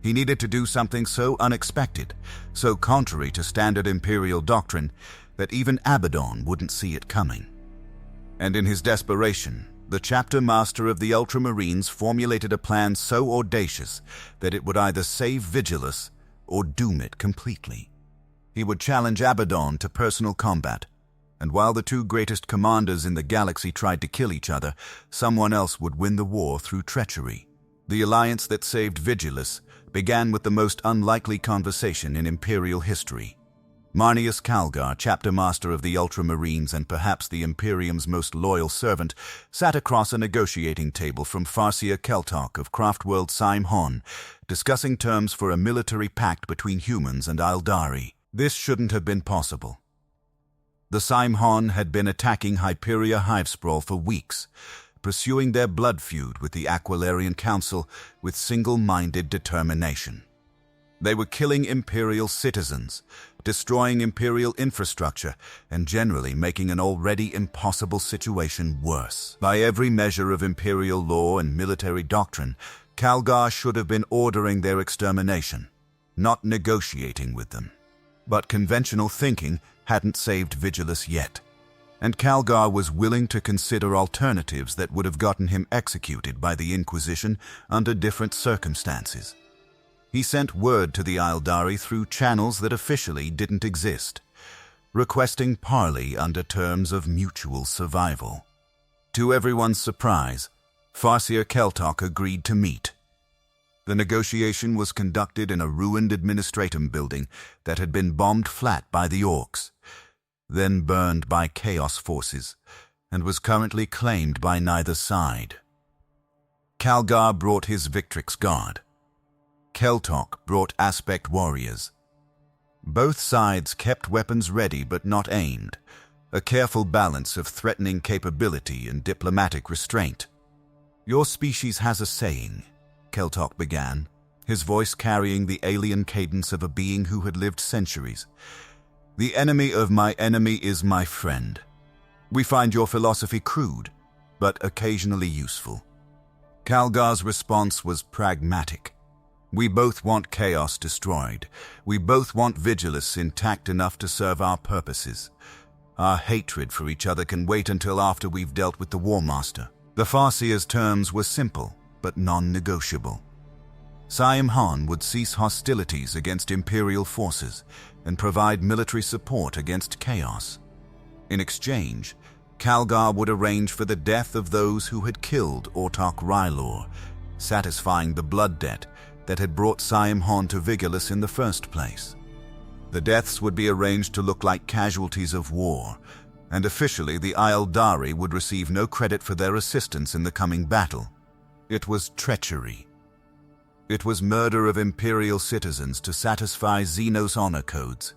He needed to do something so unexpected, so contrary to standard Imperial doctrine, that even Abaddon wouldn't see it coming. And in his desperation, the chapter master of the Ultramarines formulated a plan so audacious that it would either save Vigilus or doom it completely. He would challenge Abaddon to personal combat, and while the two greatest commanders in the galaxy tried to kill each other, someone else would win the war through treachery. The alliance that saved Vigilus began with the most unlikely conversation in Imperial history. Marneus Calgar, chapter master of the Ultramarines and perhaps the Imperium's most loyal servant, sat across a negotiating table from Farsia Keltok of Craftworld Saim-Hann, discussing terms for a military pact between humans and Aeldari. This shouldn't have been possible. The Saim-Hann had been attacking Hyperia Hivesprawl for weeks, pursuing their blood feud with the Aquilarian Council with single-minded determination. They were killing Imperial citizens, destroying Imperial infrastructure, and generally making an already impossible situation worse. By every measure of Imperial law and military doctrine, Calgar should have been ordering their extermination, not negotiating with them. But conventional thinking hadn't saved Vigilus yet, and Calgar was willing to consider alternatives that would have gotten him executed by the Inquisition under different circumstances. He sent word to the Aeldari through channels that officially didn't exist, requesting parley under terms of mutual survival. To everyone's surprise, Farsia Keltok agreed to meet. The negotiation was conducted in a ruined administratum building that had been bombed flat by the Orcs, then burned by Chaos forces, and was currently claimed by neither side. Calgar brought his Victrix Guard. Keltok brought Aspect Warriors. Both sides kept weapons ready but not aimed, a careful balance of threatening capability and diplomatic restraint. "Your species has a saying," Keltok began, his voice carrying the alien cadence of a being who had lived centuries. "The enemy of my enemy is my friend. We find your philosophy crude, but occasionally useful." Calgar's response was pragmatic. "We both want chaos destroyed. We both want Vigilus intact enough to serve our purposes. Our hatred for each other can wait until after we've dealt with the War Master." The Farsia's terms were simple, but non-negotiable. Saim-Hann would cease hostilities against Imperial forces and provide military support against chaos. In exchange, Calgar would arrange for the death of those who had killed Autarch Rylor, satisfying the blood debt that had brought Saim-Hann to Vigilus in the first place. The deaths would be arranged to look like casualties of war, and officially the Aeldari would receive no credit for their assistance in the coming battle. It was treachery. It was murder of Imperial citizens to satisfy Xenos honor codes.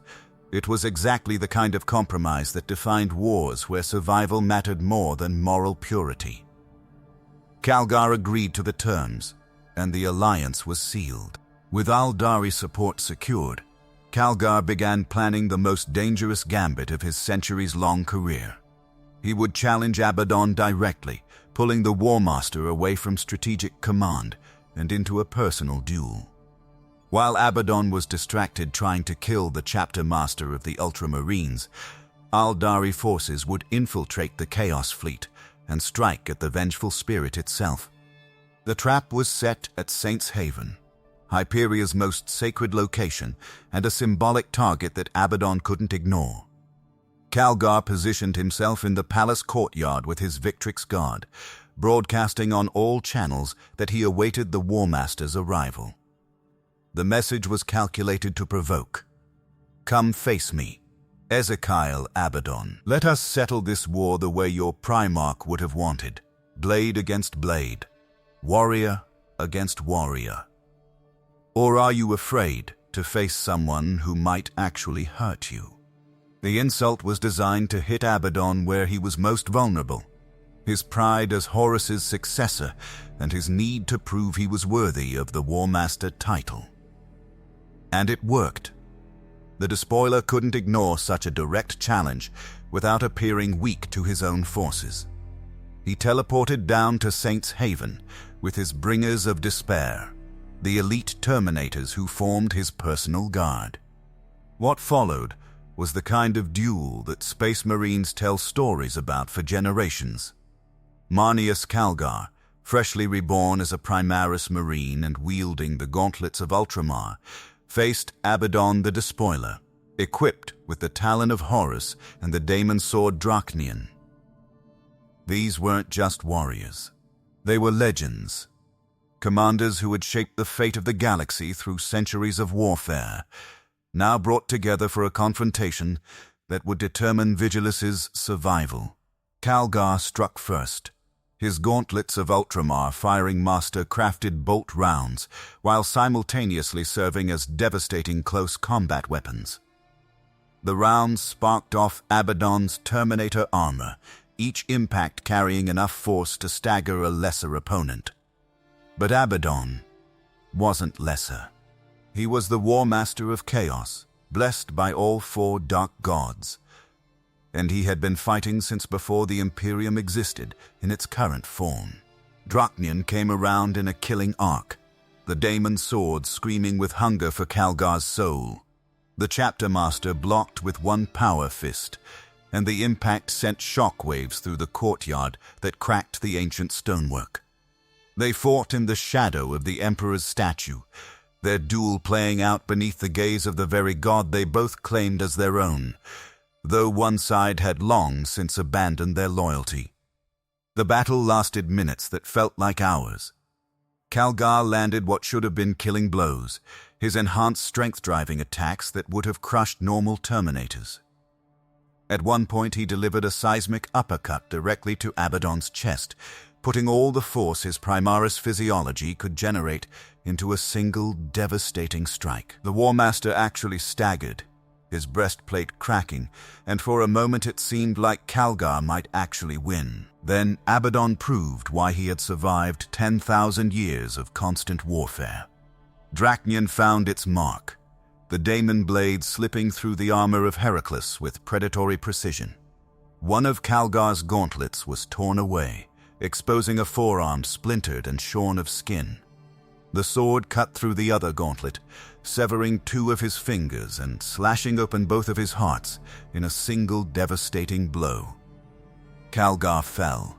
It was exactly the kind of compromise that defined wars where survival mattered more than moral purity. Calgar agreed to the terms, and the alliance was sealed. With Aeldari support secured, Calgar began planning the most dangerous gambit of his centuries-long career. He would challenge Abaddon directly, pulling the War Master away from strategic command and into a personal duel. While Abaddon was distracted trying to kill the chapter master of the Ultramarines, Aldari forces would infiltrate the Chaos Fleet and strike at the vengeful spirit itself. The trap was set at Saints Haven, Hyperia's most sacred location and a symbolic target that Abaddon couldn't ignore. Calgar positioned himself in the palace courtyard with his Victrix Guard, broadcasting on all channels that he awaited the War Master's arrival. The message was calculated to provoke. "Come face me, Ezekiel Abaddon. Let us settle this war the way your Primarch would have wanted. Blade against blade. Warrior against warrior. Or are you afraid to face someone who might actually hurt you?" The insult was designed to hit Abaddon where he was most vulnerable. His pride as Horus's successor and his need to prove he was worthy of the War Master title. And it worked. The Despoiler couldn't ignore such a direct challenge without appearing weak to his own forces. He teleported down to Saints Haven with his Bringers of Despair, the elite Terminators who formed his personal guard. What followed was the kind of duel that Space Marines tell stories about for generations. Marneus Calgar, freshly reborn as a Primaris Marine and wielding the gauntlets of Ultramar, faced Abaddon the Despoiler, equipped with the Talon of Horus and the Daemon Sword Drachnian. These weren't just warriors. They were legends. Commanders who had shaped the fate of the galaxy through centuries of warfare, now brought together for a confrontation that would determine Vigilus's survival. Calgar struck first, his gauntlets of Ultramar firing master-crafted bolt rounds, while simultaneously serving as devastating close combat weapons. The rounds sparked off Abaddon's Terminator armor, each impact carrying enough force to stagger a lesser opponent. But Abaddon wasn't lesser. He was the War Master of Chaos, blessed by all four dark gods. And he had been fighting since before the Imperium existed in its current form. Drachnian came around in a killing arc, the Daemon Sword screaming with hunger for Calgar's soul. The Chapter Master blocked with one power fist, and the impact sent shockwaves through the courtyard that cracked the ancient stonework. They fought in the shadow of the Emperor's statue, their duel playing out beneath the gaze of the very god they both claimed as their own, though one side had long since abandoned their loyalty. The battle lasted minutes that felt like hours. Calgar landed what should have been killing blows, his enhanced strength-driving attacks that would have crushed normal Terminators. At one point he delivered a seismic uppercut directly to Abaddon's chest, putting all the force his Primaris physiology could generate into a single devastating strike. The War Master actually staggered, his breastplate cracking, and for a moment it seemed like Calgar might actually win. Then Abaddon proved why he had survived 10,000 years of constant warfare. Drachnian found its mark, the Daemon blade slipping through the armor of Heracles with predatory precision. One of Calgar's gauntlets was torn away, exposing a forearm splintered and shorn of skin. The sword cut through the other gauntlet, severing two of his fingers and slashing open both of his hearts in a single devastating blow. Calgar fell,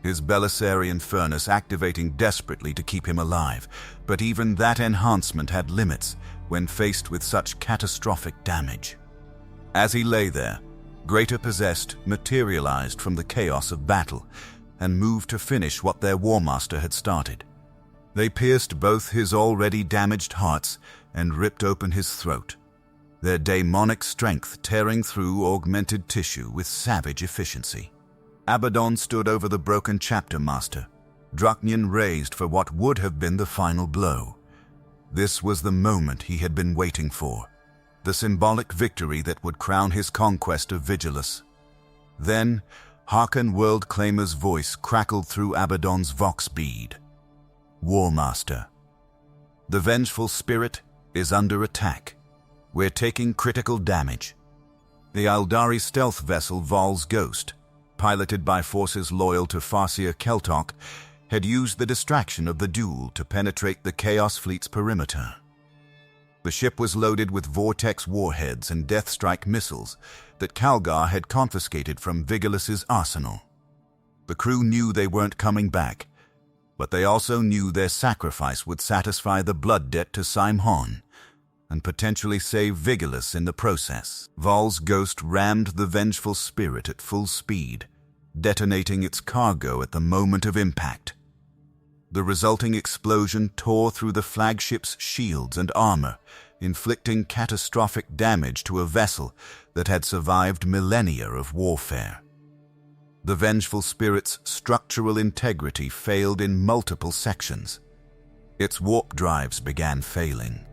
his Belisarian furnace activating desperately to keep him alive, but even that enhancement had limits when faced with such catastrophic damage. As he lay there, Greater Possessed materialized from the chaos of battle and moved to finish what their War Master had started. They pierced both his already damaged hearts and ripped open his throat, their daemonic strength tearing through augmented tissue with savage efficiency. Abaddon stood over the broken Chapter Master, Drachnian raised for what would have been the final blow. This was the moment he had been waiting for, the symbolic victory that would crown his conquest of Vigilus. Then, Haarken Worldclaimer's voice crackled through Abaddon's vox bead. "War Master, the vengeful spirit is under attack. We're taking critical damage." The Aldari stealth vessel Vol's Ghost, piloted by forces loyal to Farseer Keltok, had used the distraction of the duel to penetrate the Chaos Fleet's perimeter. The ship was loaded with vortex warheads and deathstrike missiles that Calgar had confiscated from Vigilus's arsenal. The crew knew they weren't coming back, but they also knew their sacrifice would satisfy the blood debt to Saim-Hann and potentially save Vigilus in the process. Vol's ghost rammed the vengeful spirit at full speed, detonating its cargo at the moment of impact. The resulting explosion tore through the flagship's shields and armor, inflicting catastrophic damage to a vessel that had survived millennia of warfare. The vengeful spirit's structural integrity failed in multiple sections. Its warp drives began failing.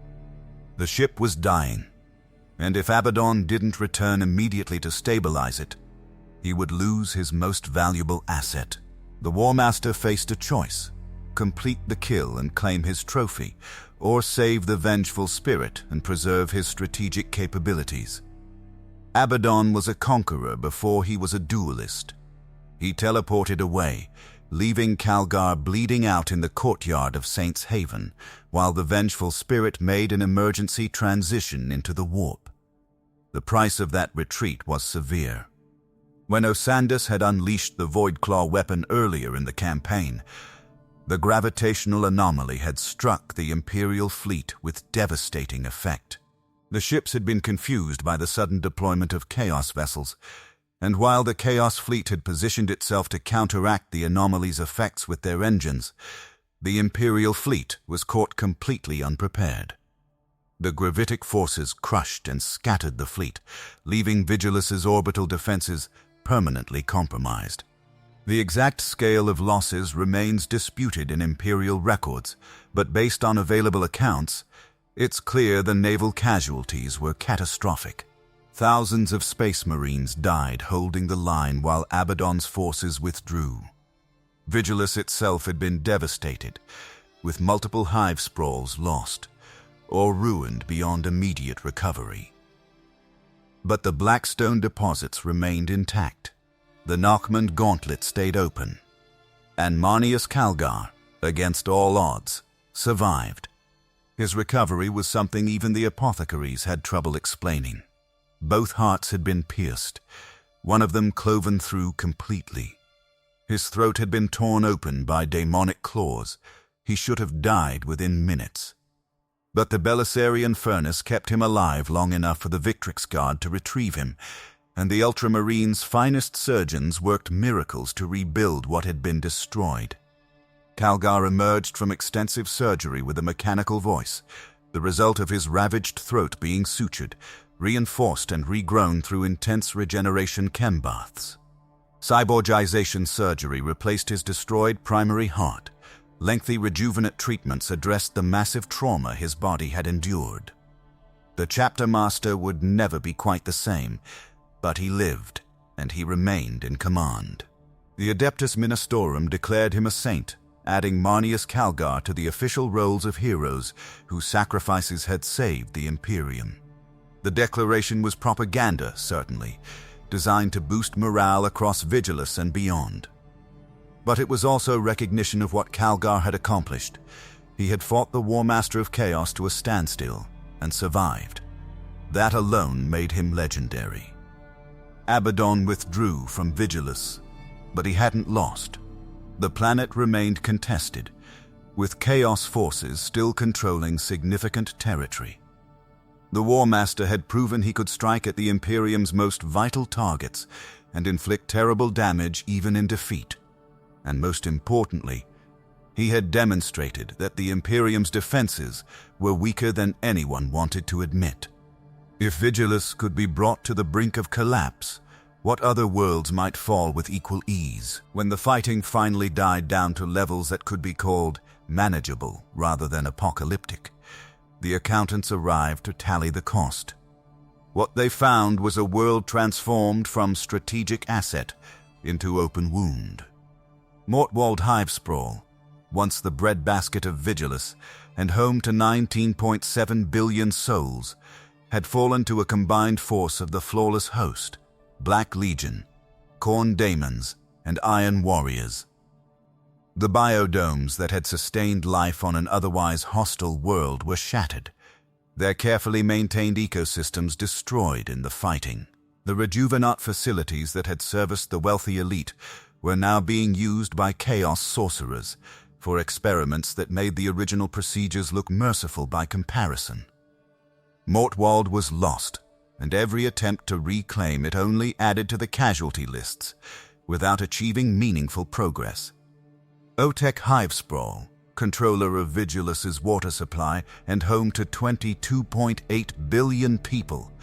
The ship was dying, and if Abaddon didn't return immediately to stabilize it, he would lose his most valuable asset. The War Master faced a choice: complete the kill and claim his trophy, or save the vengeful spirit and preserve his strategic capabilities. Abaddon was a conqueror before he was a duelist. He teleported away, leaving Calgar bleeding out in the courtyard of Saint's Haven, while the vengeful spirit made an emergency transition into the warp. The price of that retreat was severe. When Osandus had unleashed the Voidclaw weapon earlier in the campaign, the gravitational anomaly had struck the Imperial fleet with devastating effect. The ships had been confused by the sudden deployment of Chaos vessels, and while the Chaos fleet had positioned itself to counteract the anomaly's effects with their engines, the Imperial fleet was caught completely unprepared. The gravitic forces crushed and scattered the fleet, leaving Vigilus's orbital defenses permanently compromised. The exact scale of losses remains disputed in Imperial records, but based on available accounts, it's clear the naval casualties were catastrophic. Thousands of Space Marines died holding the line while Abaddon's forces withdrew. Vigilus itself had been devastated, with multiple hive sprawls lost, or ruined beyond immediate recovery. But the blackstone deposits remained intact. The Nachmund Gauntlet stayed open, and Marneus Calgar, against all odds, survived. His recovery was something even the apothecaries had trouble explaining. Both hearts had been pierced, one of them cloven through completely. His throat had been torn open by demonic claws. He should have died within minutes. But the Belisarian furnace kept him alive long enough for the Victrix Guard to retrieve him, and the Ultramarines' finest surgeons worked miracles to rebuild what had been destroyed. Calgar emerged from extensive surgery with a mechanical voice, the result of his ravaged throat being sutured, reinforced and regrown through intense regeneration chem baths. Cyborgization surgery replaced his destroyed primary heart. Lengthy rejuvenate treatments addressed the massive trauma his body had endured. The chapter master would never be quite the same, but he lived, and he remained in command. The Adeptus Ministorum declared him a saint, adding Marneus Calgar to the official rolls of heroes whose sacrifices had saved the Imperium. The declaration was propaganda, certainly, designed to boost morale across Vigilus and beyond. But it was also recognition of what Calgar had accomplished. He had fought the War Master of Chaos to a standstill and survived. That alone made him legendary. Abaddon withdrew from Vigilus, but he hadn't lost. The planet remained contested, with Chaos forces still controlling significant territory. The War Master had proven he could strike at the Imperium's most vital targets and inflict terrible damage even in defeat. And most importantly, he had demonstrated that the Imperium's defenses were weaker than anyone wanted to admit. If Vigilus could be brought to the brink of collapse, what other worlds might fall with equal ease? When the fighting finally died down to levels that could be called manageable rather than apocalyptic, the accountants arrived to tally the cost. What they found was a world transformed from strategic asset into open wound. Mortwald Hive Sprawl, once the breadbasket of Vigilus and home to 19.7 billion souls, had fallen to a combined force of the Flawless Host, Black Legion, Khorne Daemons, and Iron Warriors. The biodomes that had sustained life on an otherwise hostile world were shattered, their carefully maintained ecosystems destroyed in the fighting. The rejuvenate facilities that had serviced the wealthy elite were now being used by chaos sorcerers for experiments that made the original procedures look merciful by comparison. Mortwald was lost, and every attempt to reclaim it only added to the casualty lists, without achieving meaningful progress. Otek Hivesprawl, controller of Vigilus's water supply and home to 22.8 billion people,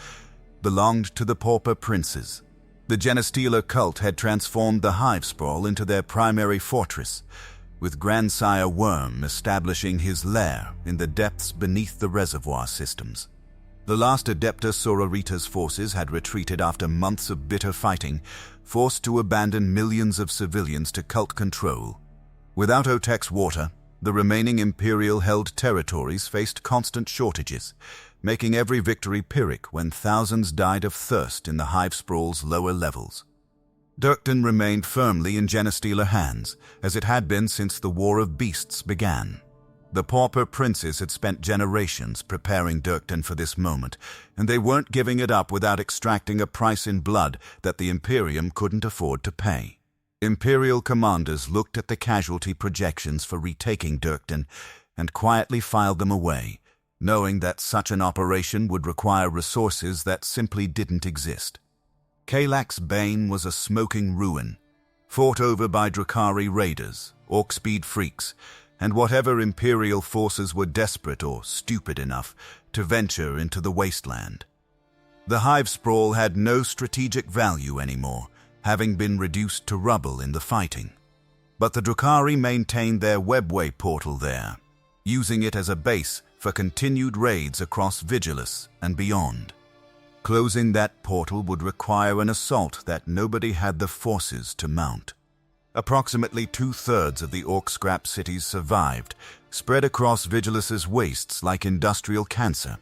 belonged to the Pauper princes. The Genestealer cult had transformed the Hivesprawl into their primary fortress, with Grandsire Worm establishing his lair in the depths beneath the reservoir systems. The last Adepta Sororita's forces had retreated after months of bitter fighting, forced to abandon millions of civilians to cult control. Without Otek's water, the remaining Imperial-held territories faced constant shortages, making every victory Pyrrhic when thousands died of thirst in the Hivesprawl's lower levels. Dirkton remained firmly in Genestealer hands, as it had been since the War of Beasts began. The Pauper princes had spent generations preparing Dirkton for this moment, and they weren't giving it up without extracting a price in blood that the Imperium couldn't afford to pay. Imperial commanders looked at the casualty projections for retaking Dirkton and quietly filed them away, knowing that such an operation would require resources that simply didn't exist. Kalak's Bane was a smoking ruin, fought over by Drakari raiders, Orcspeed freaks, and whatever Imperial forces were desperate or stupid enough to venture into the wasteland. The Hivesprawl had no strategic value anymore, having been reduced to rubble in the fighting. But the Drakari maintained their webway portal there, using it as a base for continued raids across Vigilus and beyond. Closing that portal would require an assault that nobody had the forces to mount. Approximately 2/3 of the Orc scrap cities survived, spread across Vigilus's wastes like industrial cancer.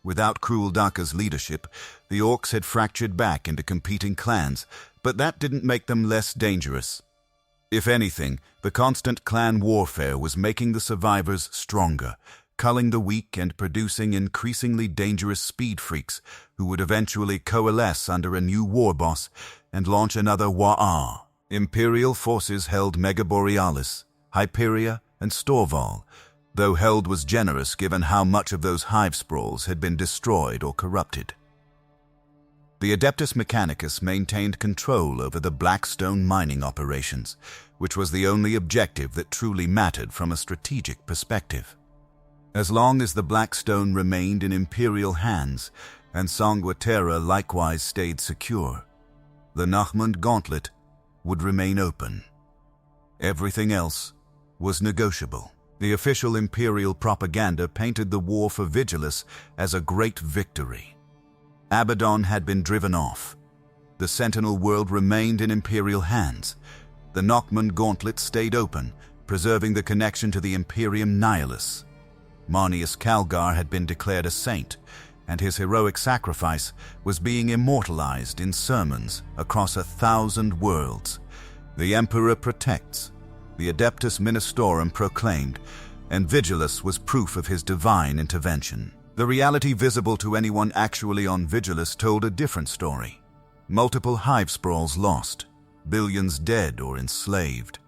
Without Krooldakka's leadership, the Orcs had fractured back into competing clans, but that didn't make them less dangerous. If anything, the constant clan warfare was making the survivors stronger, culling the weak and producing increasingly dangerous speed freaks who would eventually coalesce under a new war boss and launch another Wa'ar. Imperial forces held Megaborealis, Hyperia, and Storval, though held was generous given how much of those Hivesprawls had been destroyed or corrupted. The Adeptus Mechanicus maintained control over the blackstone mining operations, which was the only objective that truly mattered from a strategic perspective. As long as the blackstone remained in Imperial hands, and Sanguiterra likewise stayed secure, the Nachmund Gauntlet would remain open. Everything else was negotiable. The official Imperial propaganda painted the war for Vigilus as a great victory. Abaddon had been driven off. The Sentinel world remained in Imperial hands. The Nachmund Gauntlet stayed open, preserving the connection to the Imperium Nihilus. Marneus Calgar had been declared a saint, and his heroic sacrifice was being immortalized in sermons across 1,000 worlds. The Emperor protects, the Adeptus Ministorum proclaimed, and Vigilus was proof of his divine intervention. The reality visible to anyone actually on Vigilus told a different story. Multiple Hivesprawls lost, billions dead or enslaved,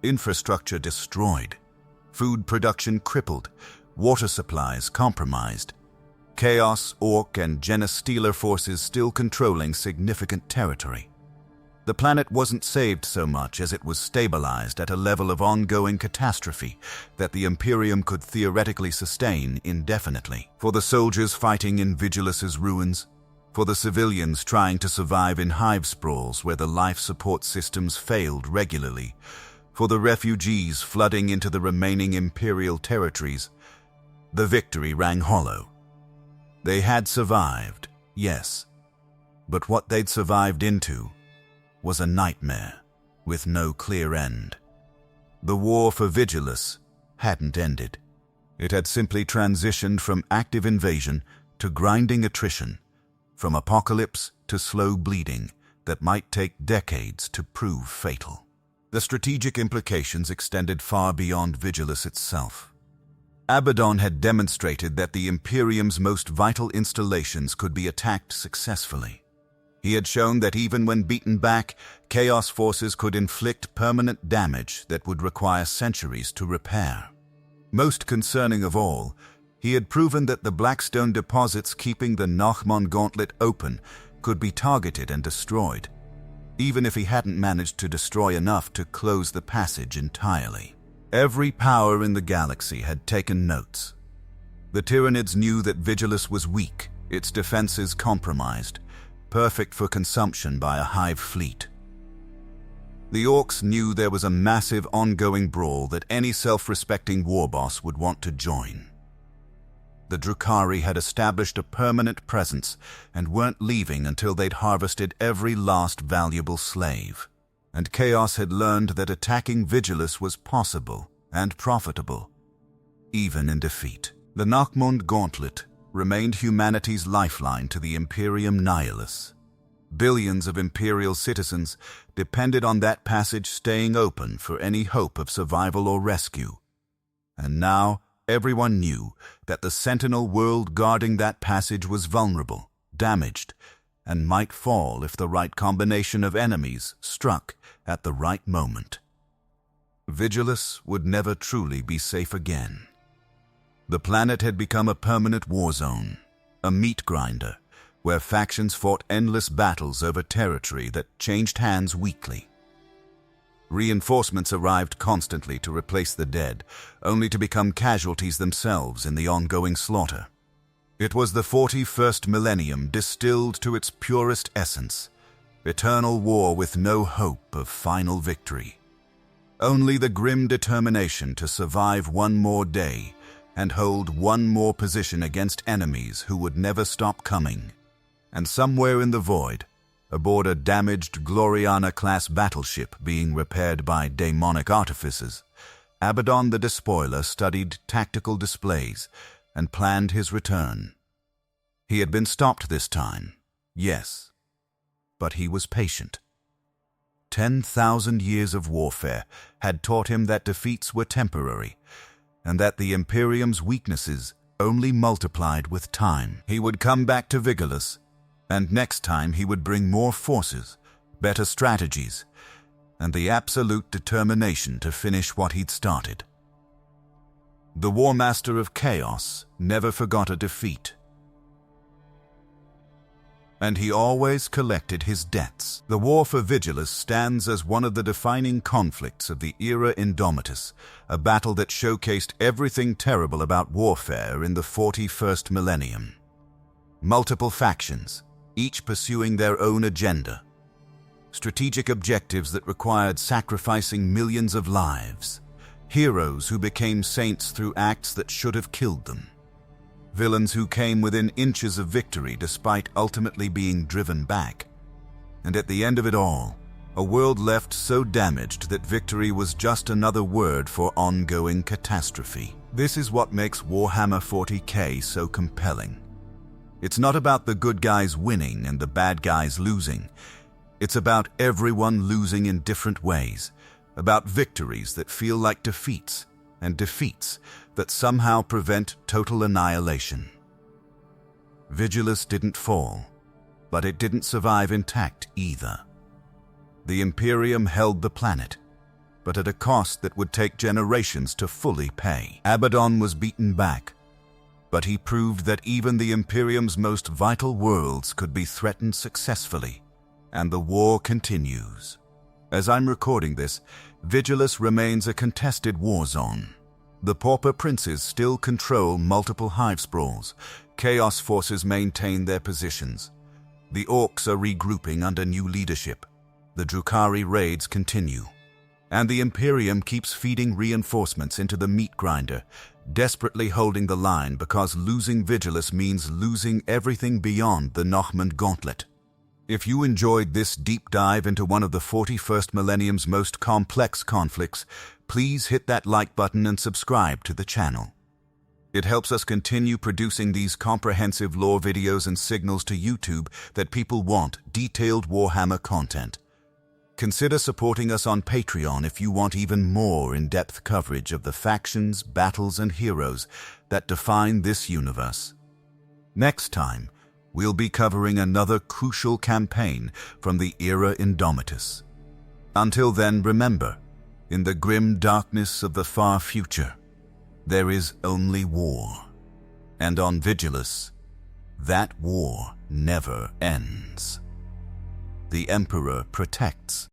infrastructure destroyed, food production crippled, water supplies compromised, Chaos, Orc, and Genestealer forces still controlling significant territory. The planet wasn't saved so much as it was stabilized at a level of ongoing catastrophe that the Imperium could theoretically sustain indefinitely. For the soldiers fighting in Vigilus's ruins, for the civilians trying to survive in Hivesprawls where the life support systems failed regularly, for the refugees flooding into the remaining Imperial territories, the victory rang hollow. They had survived, yes, but what they'd survived into was a nightmare with no clear end. The war for Vigilus hadn't ended. It had simply transitioned from active invasion to grinding attrition, from apocalypse to slow bleeding that might take decades to prove fatal. The strategic implications extended far beyond Vigilus itself. Abaddon had demonstrated that the Imperium's most vital installations could be attacked successfully. He had shown that even when beaten back, Chaos forces could inflict permanent damage that would require centuries to repair. Most concerning of all, he had proven that the blackstone deposits keeping the Nachmund Gauntlet open could be targeted and destroyed, even if he hadn't managed to destroy enough to close the passage entirely. Every power in the galaxy had taken notes. The Tyranids knew that Vigilus was weak, its defenses compromised, perfect for consumption by a hive fleet. The Orcs knew there was a massive ongoing brawl that any self-respecting warboss would want to join. The Drukhari had established a permanent presence and weren't leaving until they'd harvested every last valuable slave. And Chaos had learned that attacking Vigilus was possible and profitable, even in defeat. The Nachmund Gauntlet remained humanity's lifeline to the Imperium Nihilus. Billions of Imperial citizens depended on that passage staying open for any hope of survival or rescue. And now, everyone knew that the Sentinel world guarding that passage was vulnerable, damaged, and might fall if the right combination of enemies struck at the right moment. Vigilus would never truly be safe again. The planet had become a permanent war zone, a meat grinder, where factions fought endless battles over territory that changed hands weekly. Reinforcements arrived constantly to replace the dead, only to become casualties themselves in the ongoing slaughter. It was the 41st millennium distilled to its purest essence, eternal war with no hope of final victory. Only the grim determination to survive one more day and hold one more position against enemies who would never stop coming. And somewhere in the void, aboard a damaged Gloriana-class battleship being repaired by demonic artificers, Abaddon the Despoiler studied tactical displays and planned his return. He had been stopped this time, yes, but he was patient. 10,000 years of warfare had taught him that defeats were temporary, and that the Imperium's weaknesses only multiplied with time. He would come back to Vigilus, and next time he would bring more forces, better strategies, and the absolute determination to finish what he'd started. The War Master of Chaos never forgot a defeat, and he always collected his debts. The war for Vigilus stands as one of the defining conflicts of the era Indomitus, a battle that showcased everything terrible about warfare in the 41st millennium. Multiple factions, each pursuing their own agenda. Strategic objectives that required sacrificing millions of lives. Heroes who became saints through acts that should have killed them. Villains who came within inches of victory despite ultimately being driven back. And at the end of it all, a world left so damaged that victory was just another word for ongoing catastrophe. This is what makes Warhammer 40k so compelling. It's not about the good guys winning and the bad guys losing. It's about everyone losing in different ways, about victories that feel like defeats, and defeats that somehow prevent total annihilation. Vigilus didn't fall, but it didn't survive intact either. The Imperium held the planet, but at a cost that would take generations to fully pay. Abaddon was beaten back, but he proved that even the Imperium's most vital worlds could be threatened successfully, and the war continues. As I'm recording this, Vigilus remains a contested war zone. The Pauper princes still control multiple hive sprawls. Chaos forces maintain their positions. The Orcs are regrouping under new leadership. The Drukhari raids continue. And the Imperium keeps feeding reinforcements into the meat grinder, desperately holding the line because losing Vigilus means losing everything beyond the Nachmund Gauntlet. If you enjoyed this deep dive into one of the 41st millennium's most complex conflicts, please hit that like button and subscribe to the channel. It helps us continue producing these comprehensive lore videos and signals to YouTube that people want detailed Warhammer content. Consider supporting us on Patreon if you want even more in-depth coverage of the factions, battles, and heroes that define this universe. Next time, we'll be covering another crucial campaign from the Era Indomitus. Until then, remember, in the grim darkness of the far future, there is only war. And on Vigilus, that war never ends. The Emperor protects.